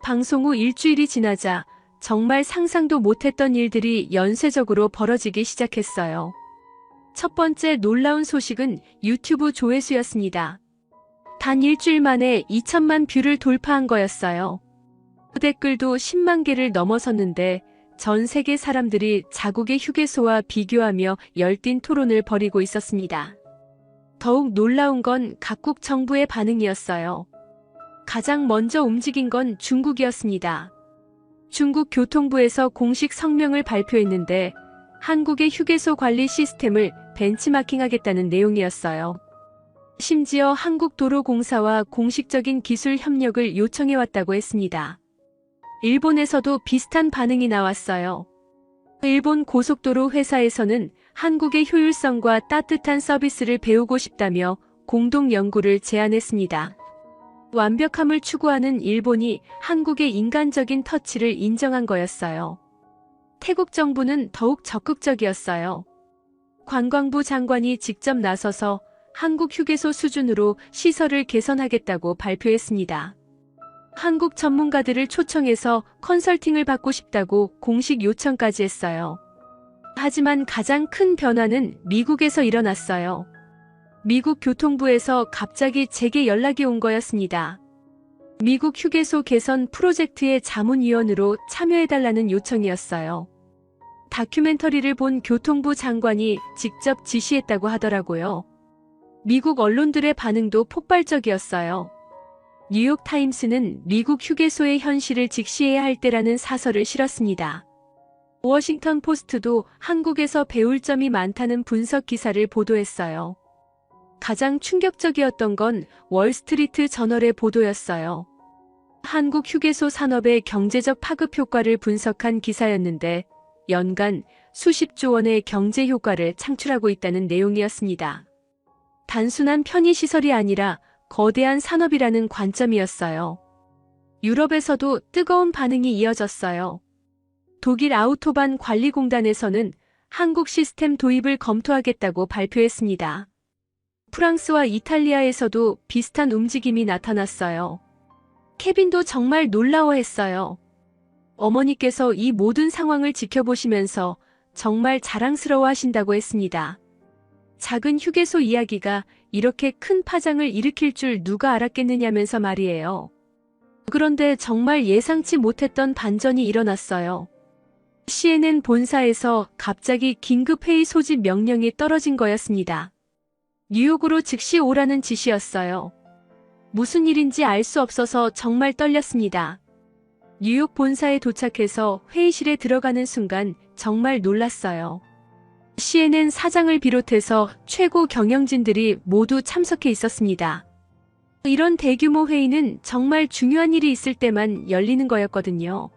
Speaker 1: 방송 후 일주일이 지나자 정말 상상도 못했던 일들이 연쇄적으로 벌어지기 시작했어요. 첫 번째 놀라운 소식은 유튜브 조회수였습니다. 단 일주일 만에 2천만 뷰를 돌파한 거였어요. 댓글도 10만 개를 넘어섰는데 전 세계 사람들이 자국의 휴게소와 비교하며 열띤 토론을 벌이고 있었습니다. 더욱 놀라운 건 각국 정부의 반응이었어요. 가장 먼저 움직인 건 중국이었습니다. 중국 교통부에서 공식 성명을 발표했는데 한국의 휴게소 관리 시스템을 벤치마킹하겠다는 내용이었어요. 심지어 한국도로공사와 공식적인 기술 협력을 요청해왔다고 했습니다. 일본에서도 비슷한 반응이 나왔어요. 일본 고속도로 회사에서는 한국의 효율성과 따뜻한 서비스를 배우고 싶다며 공동 연구를 제안했습니다. 완벽함을 추구하는 일본이 한국의 인간적인 터치를 인정한 거였어요. 태국 정부는 더욱 적극적이었어요. 관광부 장관이 직접 나서서 한국 휴게소 수준으로 시설을 개선하겠다고 발표했습니다. 한국 전문가들을 초청해서 컨설팅을 받고 싶다고 공식 요청까지 했어요. 하지만 가장 큰 변화는 미국에서 일어났어요. 미국 교통부에서 갑자기 제게 연락이 온 거였습니다. 미국 휴게소 개선 프로젝트의 자문위원으로 참여해달라는 요청이었어요. 다큐멘터리를 본 교통부 장관이 직접 지시했다고 하더라고요. 미국 언론들의 반응도 폭발적이었어요. 뉴욕타임스는 미국 휴게소의 현실을 직시해야 할 때라는 사설을 실었습니다. 워싱턴 포스트도 한국에서 배울 점이 많다는 분석 기사를 보도했어요. 가장 충격적이었던 건 월스트리트 저널의 보도였어요. 한국 휴게소 산업의 경제적 파급 효과를 분석한 기사였는데 연간 수십조 원의 경제 효과를 창출하고 있다는 내용이었습니다. 단순한 편의시설이 아니라 거대한 산업이라는 관점이었어요. 유럽에서도 뜨거운 반응이 이어졌어요. 독일 아우토반 관리공단에서는 한국 시스템 도입을 검토하겠다고 발표했습니다. 프랑스와 이탈리아에서도 비슷한 움직임이 나타났어요. 케빈도 정말 놀라워했어요. 어머니께서 이 모든 상황을 지켜보시면서 정말 자랑스러워하신다고 했습니다. 작은 휴게소 이야기가 이렇게 큰 파장을 일으킬 줄 누가 알았겠느냐면서 말이에요. 그런데 정말 예상치 못했던 반전이 일어났어요. CNN 본사에서 갑자기 긴급회의 소집 명령이 떨어진 거였습니다. 뉴욕으로 즉시 오라는 지시였어요. 무슨 일인지 알 수 없어서 정말 떨렸습니다. 뉴욕 본사에 도착해서 회의실에 들어가는 순간 정말 놀랐어요. CNN 사장을 비롯해서 최고 경영진들이 모두 참석해 있었습니다. 이런 대규모 회의는 정말 중요한 일이 있을 때만 열리는 거였거든요.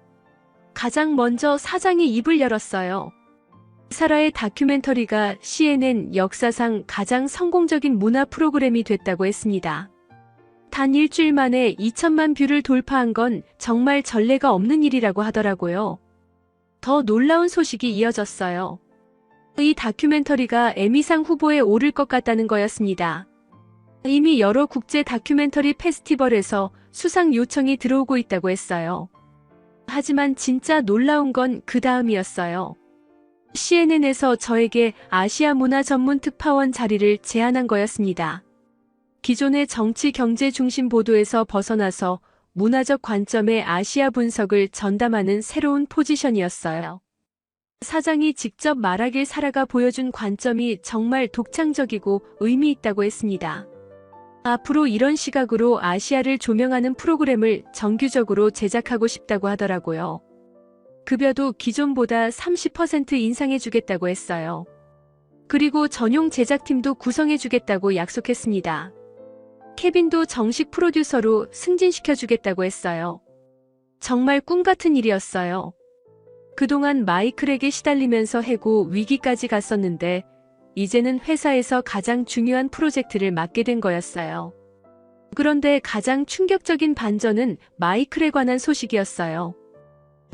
Speaker 1: 가장 먼저 사장이 입을 열었어요. 사라의 다큐멘터리가 CNN 역사상 가장 성공적인 문화 프로그램이 됐다고 했습니다. 단 일주일 만에 2천만 뷰를 돌파한 건 정말 전례가 없는 일이라고 하더라고요. 더 놀라운 소식이 이어졌어요. 이 다큐멘터리가 에미상 후보에 오를 것 같다는 거였습니다. 이미 여러 국제 다큐멘터리 페스티벌에서 수상 요청이 들어오고 있다고 했어요. 하지만 진짜 놀라운 건 그 다음이었어요. CNN에서 저에게 아시아 문화 전문 특파원 자리를 제안한 거였습니다. 기존의 정치 경제 중심 보도에서 벗어나서 문화적 관점의 아시아 분석을 전담하는 새로운 포지션이었어요. 사장이 직접 말하길 사라가 보여준 관점이 정말 독창적이고 의미 있다고 했습니다. 앞으로 이런 시각으로 아시아를 조명하는 프로그램을 정규적으로 제작하고 싶다고 하더라고요. 급여도 기존보다 30% 인상해주겠다고 했어요. 그리고 전용 제작팀도 구성해주겠다고 약속했습니다. 케빈도 정식 프로듀서로 승진시켜주겠다고 했어요. 정말 꿈같은 일이었어요. 그동안 마이클에게 시달리면서 해고 위기까지 갔었는데 이제는 회사에서 가장 중요한 프로젝트를 맡게 된 거였어요. 그런데 가장 충격적인 반전은 마이클에 관한 소식이었어요.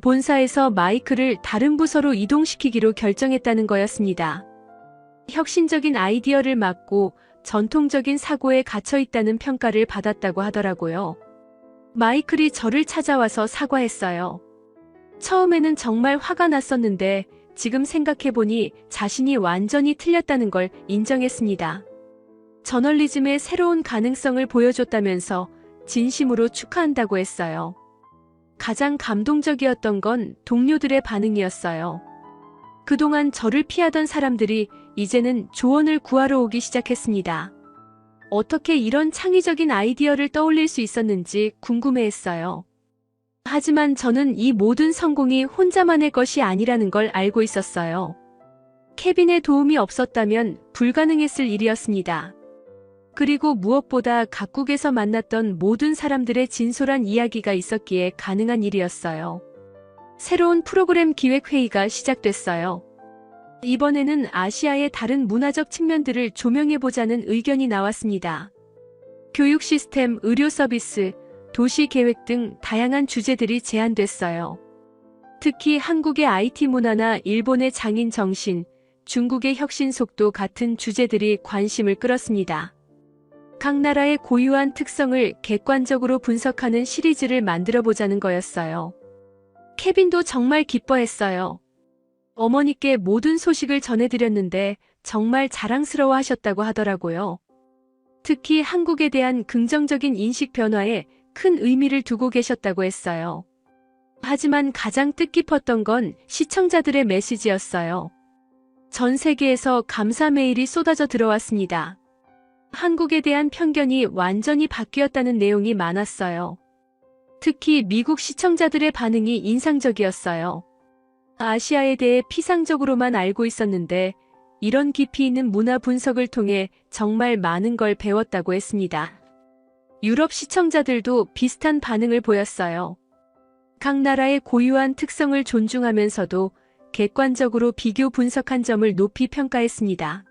Speaker 1: 본사에서 마이클을 다른 부서로 이동시키기로 결정했다는 거였습니다. 혁신적인 아이디어를 맡고 전통적인 사고에 갇혀있다는 평가를 받았다고 하더라고요. 마이클이 저를 찾아와서 사과했어요. 처음에는 정말 화가 났었는데 지금 생각해보니 자신이 완전히 틀렸다는 걸 인정했습니다. 저널리즘의 새로운 가능성을 보여줬다면서 진심으로 축하한다고 했어요. 가장 감동적이었던 건 동료들의 반응이었어요. 그동안 저를 피하던 사람들이 이제는 조언을 구하러 오기 시작했습니다. 어떻게 이런 창의적인 아이디어를 떠올릴 수 있었는지 궁금해했어요. 하지만 저는 이 모든 성공이 혼자만의 것이 아니라는 걸 알고 있었어요. 케빈의 도움이 없었다면 불가능했을 일이었습니다. 그리고 무엇보다 각국에서 만났던 모든 사람들의 진솔한 이야기가 있었기에 가능한 일이었어요. 새로운 프로그램 기획회의가 시작됐어요. 이번에는 아시아의 다른 문화적 측면들을 조명해보자는 의견이 나왔습니다. 교육 시스템, 의료 서비스, 도시 계획 등 다양한 주제들이 제안됐어요. 특히 한국의 IT 문화나 일본의 장인 정신, 중국의 혁신 속도 같은 주제들이 관심을 끌었습니다. 각 나라의 고유한 특성을 객관적으로 분석하는 시리즈를 만들어보자는 거였어요. 케빈도 정말 기뻐했어요. 어머니께 모든 소식을 전해드렸는데 정말 자랑스러워 하셨다고 하더라고요. 특히 한국에 대한 긍정적인 인식 변화에 큰 의미를 두고 계셨다고 했어요. 하지만 가장 뜻깊었던 건 시청자들의 메시지였어요. 전 세계에서 감사 메일이 쏟아져 들어왔습니다. 한국에 대한 편견이 완전히 바뀌었다는 내용이 많았어요. 특히 미국 시청자들의 반응이 인상적이었어요. 아시아에 대해 피상적으로만 알고 있었는데 이런 깊이 있는 문화 분석을 통해 정말 많은 걸 배웠다고 했습니다. 유럽 시청자들도 비슷한 반응을 보였어요. 각 나라의 고유한 특성을 존중하면서도 객관적으로 비교 분석한 점을 높이 평가했습니다.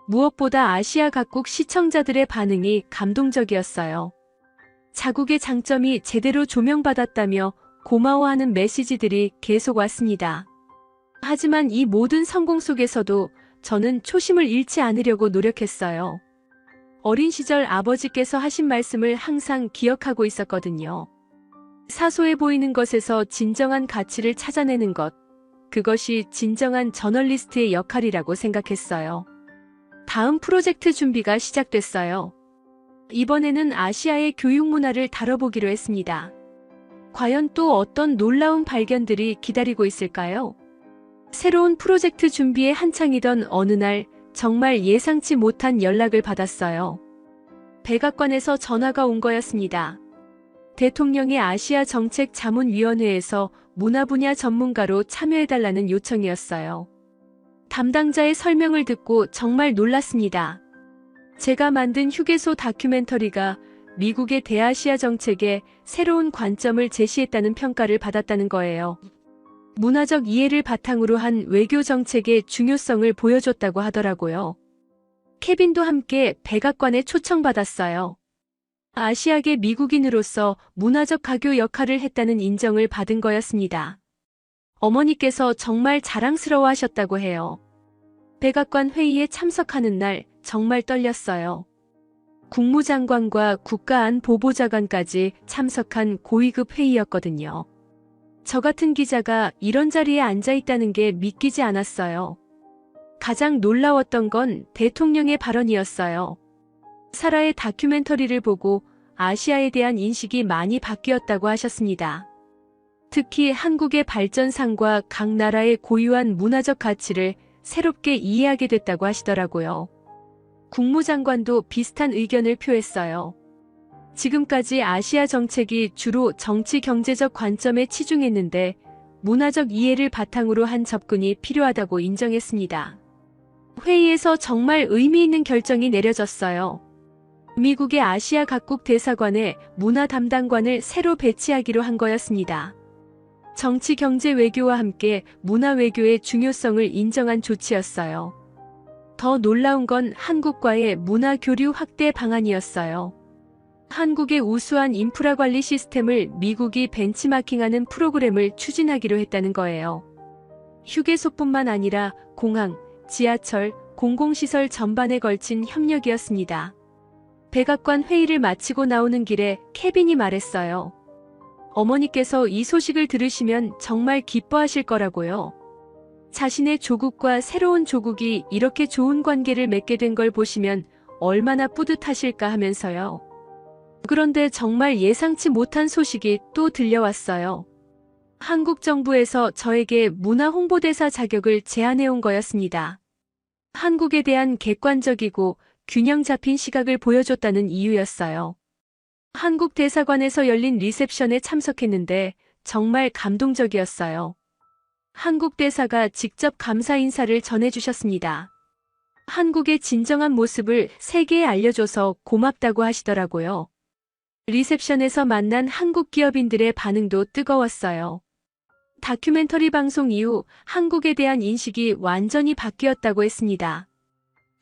Speaker 1: 무엇보다 아시아 각국 시청자들의 반응이 감동적이었어요. 자국의 장점이 제대로 조명받았다며 고마워하는 메시지들이 계속 왔습니다. 하지만 이 모든 성공 속에서도 저는 초심을 잃지 않으려고 노력했어요. 어린 시절 아버지께서 하신 말씀을 항상 기억하고 있었거든요. 사소해 보이는 것에서 진정한 가치를 찾아내는 것, 그것이 진정한 저널리스트의 역할이라고 생각했어요. 다음 프로젝트 준비가 시작됐어요. 이번에는 아시아의 교육 문화를 다뤄보기로 했습니다. 과연 또 어떤 놀라운 발견들이 기다리고 있을까요? 새로운 프로젝트 준비에 한창이던 어느 날 정말 예상치 못한 연락을 받았어요. 백악관에서 전화가 온 거였습니다. 대통령의 아시아 정책 자문위원회에서 문화 분야 전문가로 참여해달라는 요청이었어요. 담당자의 설명을 듣고 정말 놀랐습니다. 제가 만든 휴게소 다큐멘터리가 미국의 대아시아 정책에 새로운 관점을 제시했다는 평가를 받았다는 거예요. 문화적 이해를 바탕으로 한 외교 정책의 중요성을 보여줬다고 하더라고요. 케빈도 함께 백악관에 초청받았어요. 아시아계 미국인으로서 문화적 가교 역할을 했다는 인정을 받은 거였습니다. 어머니께서 정말 자랑스러워하셨다고 해요. 백악관 회의에 참석하는 날 정말 떨렸어요. 국무장관과 국가안보보좌관까지 참석한 고위급 회의였거든요. 저 같은 기자가 이런 자리에 앉아 있다는 게 믿기지 않았어요. 가장 놀라웠던 건 대통령의 발언이었어요. 사라의 다큐멘터리를 보고 아시아에 대한 인식이 많이 바뀌었다고 하셨습니다. 특히 한국의 발전상과 각 나라의 고유한 문화적 가치를 새롭게 이해하게 됐다고 하시더라고요. 국무장관도 비슷한 의견을 표했어요. 지금까지 아시아 정책이 주로 정치 경제적 관점에 치중했는데 문화적 이해를 바탕으로 한 접근이 필요하다고 인정했습니다. 회의에서 정말 의미 있는 결정이 내려졌어요. 미국의 아시아 각국 대사관에 문화 담당관을 새로 배치하기로 한 거였습니다. 정치 경제 외교와 함께 문화 외교의 중요성을 인정한 조치였어요. 더 놀라운 건 한국과의 문화 교류 확대 방안이었어요. 한국의 우수한 인프라 관리 시스템을 미국이 벤치마킹하는 프로그램을 추진하기로 했다는 거예요. 휴게소뿐만 아니라 공항, 지하철, 공공시설 전반에 걸친 협력이었습니다. 백악관 회의를 마치고 나오는 길에 케빈이 말했어요. 어머니께서 이 소식을 들으시면 정말 기뻐하실 거라고요. 자신의 조국과 새로운 조국이 이렇게 좋은 관계를 맺게 된 걸 보시면 얼마나 뿌듯하실까 하면서요. 그런데 정말 예상치 못한 소식이 또 들려왔어요. 한국 정부에서 저에게 문화 홍보대사 자격을 제안해온 거였습니다. 한국에 대한 객관적이고 균형 잡힌 시각을 보여줬다는 이유였어요. 한국 대사관에서 열린 리셉션에 참석했는데 정말 감동적이었어요. 한국 대사가 직접 감사 인사를 전해주셨습니다. 한국의 진정한 모습을 세계에 알려줘서 고맙다고 하시더라고요. 리셉션에서 만난 한국 기업인들의 반응도 뜨거웠어요. 다큐멘터리 방송 이후 한국에 대한 인식이 완전히 바뀌었다고 했습니다.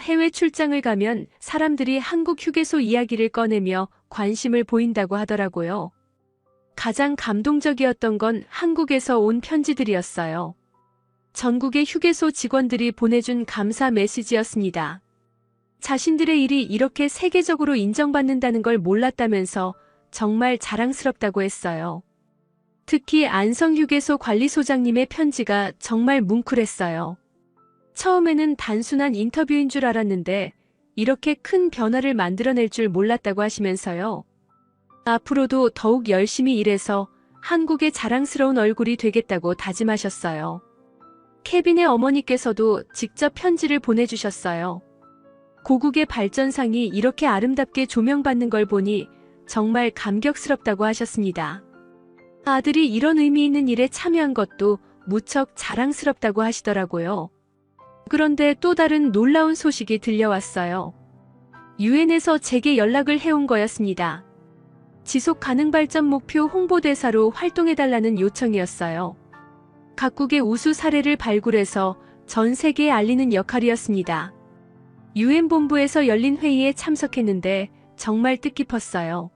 Speaker 1: 해외 출장을 가면 사람들이 한국 휴게소 이야기를 꺼내며 관심을 보인다고 하더라고요. 가장 감동적이었던 건 한국에서 온 편지들이었어요. 전국의 휴게소 직원들이 보내준 감사 메시지였습니다. 자신들의 일이 이렇게 세계적으로 인정받는다는 걸 몰랐다면서 정말 자랑스럽다고 했어요. 특히 안성휴게소 관리소장님의 편지가 정말 뭉클했어요. 처음에는 단순한 인터뷰인 줄 알았는데 이렇게 큰 변화를 만들어낼 줄 몰랐다고 하시면서요. 앞으로도 더욱 열심히 일해서 한국의 자랑스러운 얼굴이 되겠다고 다짐하셨어요. 케빈의 어머니께서도 직접 편지를 보내주셨어요. 고국의 발전상이 이렇게 아름답게 조명받는 걸 보니 정말 감격스럽다고 하셨습니다. 아들이 이런 의미 있는 일에 참여한 것도 무척 자랑스럽다고 하시더라고요. 그런데 또 다른 놀라운 소식이 들려왔어요. 유엔에서 제게 연락을 해온 거였습니다. 지속 가능 발전 목표 홍보대사로 활동해달라는 요청이었어요. 각국의 우수 사례를 발굴해서 전 세계에 알리는 역할이었습니다. 유엔 본부에서 열린 회의에 참석했는데 정말 뜻깊었어요.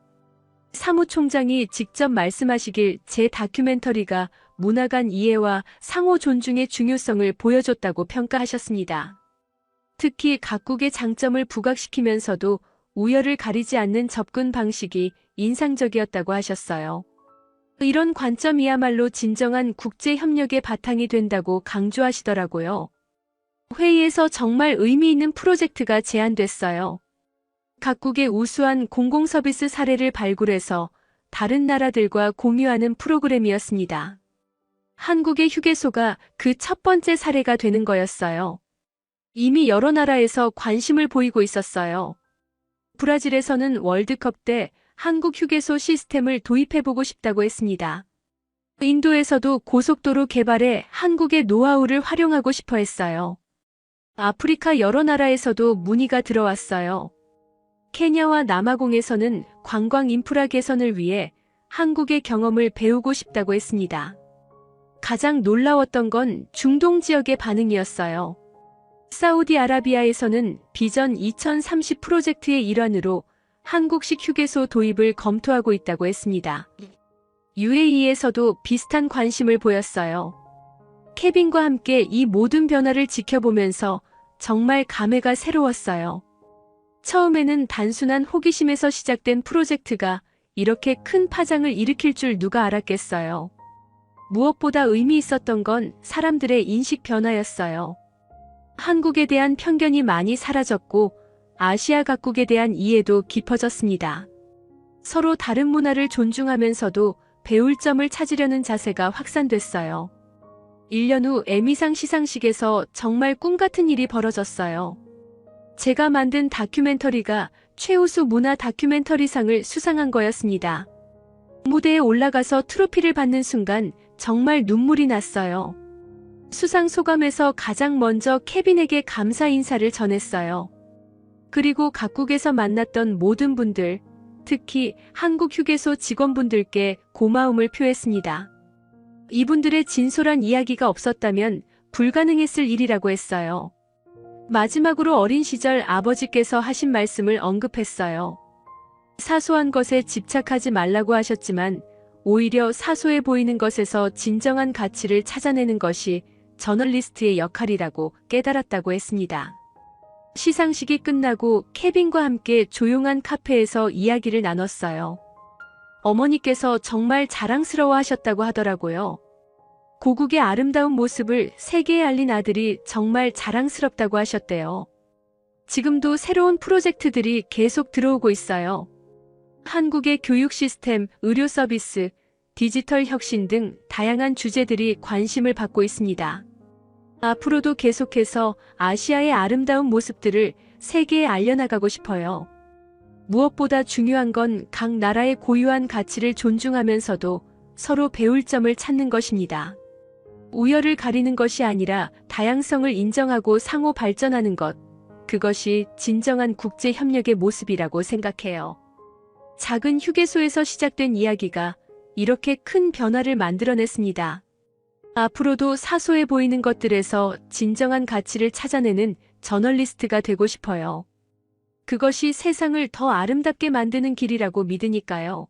Speaker 1: 사무총장이 직접 말씀하시길 제 다큐멘터리가 문화 간 이해와 상호 존중의 중요성을 보여줬다고 평가하셨습니다. 특히 각국의 장점을 부각시키면서도 우열을 가리지 않는 접근 방식이 인상적이었다고 하셨어요. 이런 관점이야말로 진정한 국제 협력의 바탕이 된다고 강조하시더라고요. 회의에서 정말 의미 있는 프로젝트가 제안됐어요. 각국의 우수한 공공서비스 사례를 발굴해서 다른 나라들과 공유하는 프로그램이었습니다. 한국의 휴게소가 그 첫 번째 사례가 되는 거였어요. 이미 여러 나라에서 관심을 보이고 있었어요. 브라질에서는 월드컵 때 한국 휴게소 시스템을 도입해보고 싶다고 했습니다. 인도에서도 고속도로 개발에 한국의 노하우를 활용하고 싶어 했어요. 아프리카 여러 나라에서도 문의가 들어왔어요. 케냐와 남아공에서는 관광 인프라 개선을 위해 한국의 경험을 배우고 싶다고 했습니다. 가장 놀라웠던 건 중동 지역의 반응이었어요. 사우디아라비아에서는 비전 2030 프로젝트의 일환으로 한국식 휴게소 도입을 검토하고 있다고 했습니다. UAE에서도 비슷한 관심을 보였어요. 케빈과 함께 이 모든 변화를 지켜보면서 정말 감회가 새로웠어요. 처음에는 단순한 호기심에서 시작된 프로젝트가 이렇게 큰 파장을 일으킬 줄 누가 알았겠어요. 무엇보다 의미 있었던 건 사람들의 인식 변화였어요. 한국에 대한 편견이 많이 사라졌고 아시아 각국에 대한 이해도 깊어졌습니다. 서로 다른 문화를 존중하면서도 배울 점을 찾으려는 자세가 확산됐어요. 1년 후 에미상 시상식에서 정말 꿈같은 일이 벌어졌어요. 제가 만든 다큐멘터리가 최우수 문화 다큐멘터리상을 수상한 거였습니다. 무대에 올라가서 트로피를 받는 순간 정말 눈물이 났어요. 수상 소감에서 가장 먼저 케빈에게 감사 인사를 전했어요. 그리고 각국에서 만났던 모든 분들, 특히 한국 휴게소 직원분들께 고마움을 표했습니다. 이분들의 진솔한 이야기가 없었다면 불가능했을 일이라고 했어요. 마지막으로 어린 시절 아버지께서 하신 말씀을 언급했어요. 사소한 것에 집착하지 말라고 하셨지만 오히려 사소해 보이는 것에서 진정한 가치를 찾아내는 것이 저널리스트의 역할이라고 깨달았다고 했습니다. 시상식이 끝나고 케빈과 함께 조용한 카페에서 이야기를 나눴어요. 어머니께서 정말 자랑스러워 하셨다고 하더라고요. 고국의 아름다운 모습을 세계에 알린 아들이 정말 자랑스럽다고 하셨대요. 지금도 새로운 프로젝트들이 계속 들어오고 있어요. 한국의 교육 시스템, 의료 서비스, 디지털 혁신 등 다양한 주제들이 관심을 받고 있습니다. 앞으로도 계속해서 아시아의 아름다운 모습들을 세계에 알려나가고 싶어요. 무엇보다 중요한 건 각 나라의 고유한 가치를 존중하면서도 서로 배울 점을 찾는 것입니다. 우열을 가리는 것이 아니라 다양성을 인정하고 상호 발전하는 것, 그것이 진정한 국제 협력의 모습이라고 생각해요. 작은 휴게소에서 시작된 이야기가 이렇게 큰 변화를 만들어냈습니다. 앞으로도 사소해 보이는 것들에서 진정한 가치를 찾아내는 저널리스트가 되고 싶어요. 그것이 세상을 더 아름답게 만드는 길이라고 믿으니까요.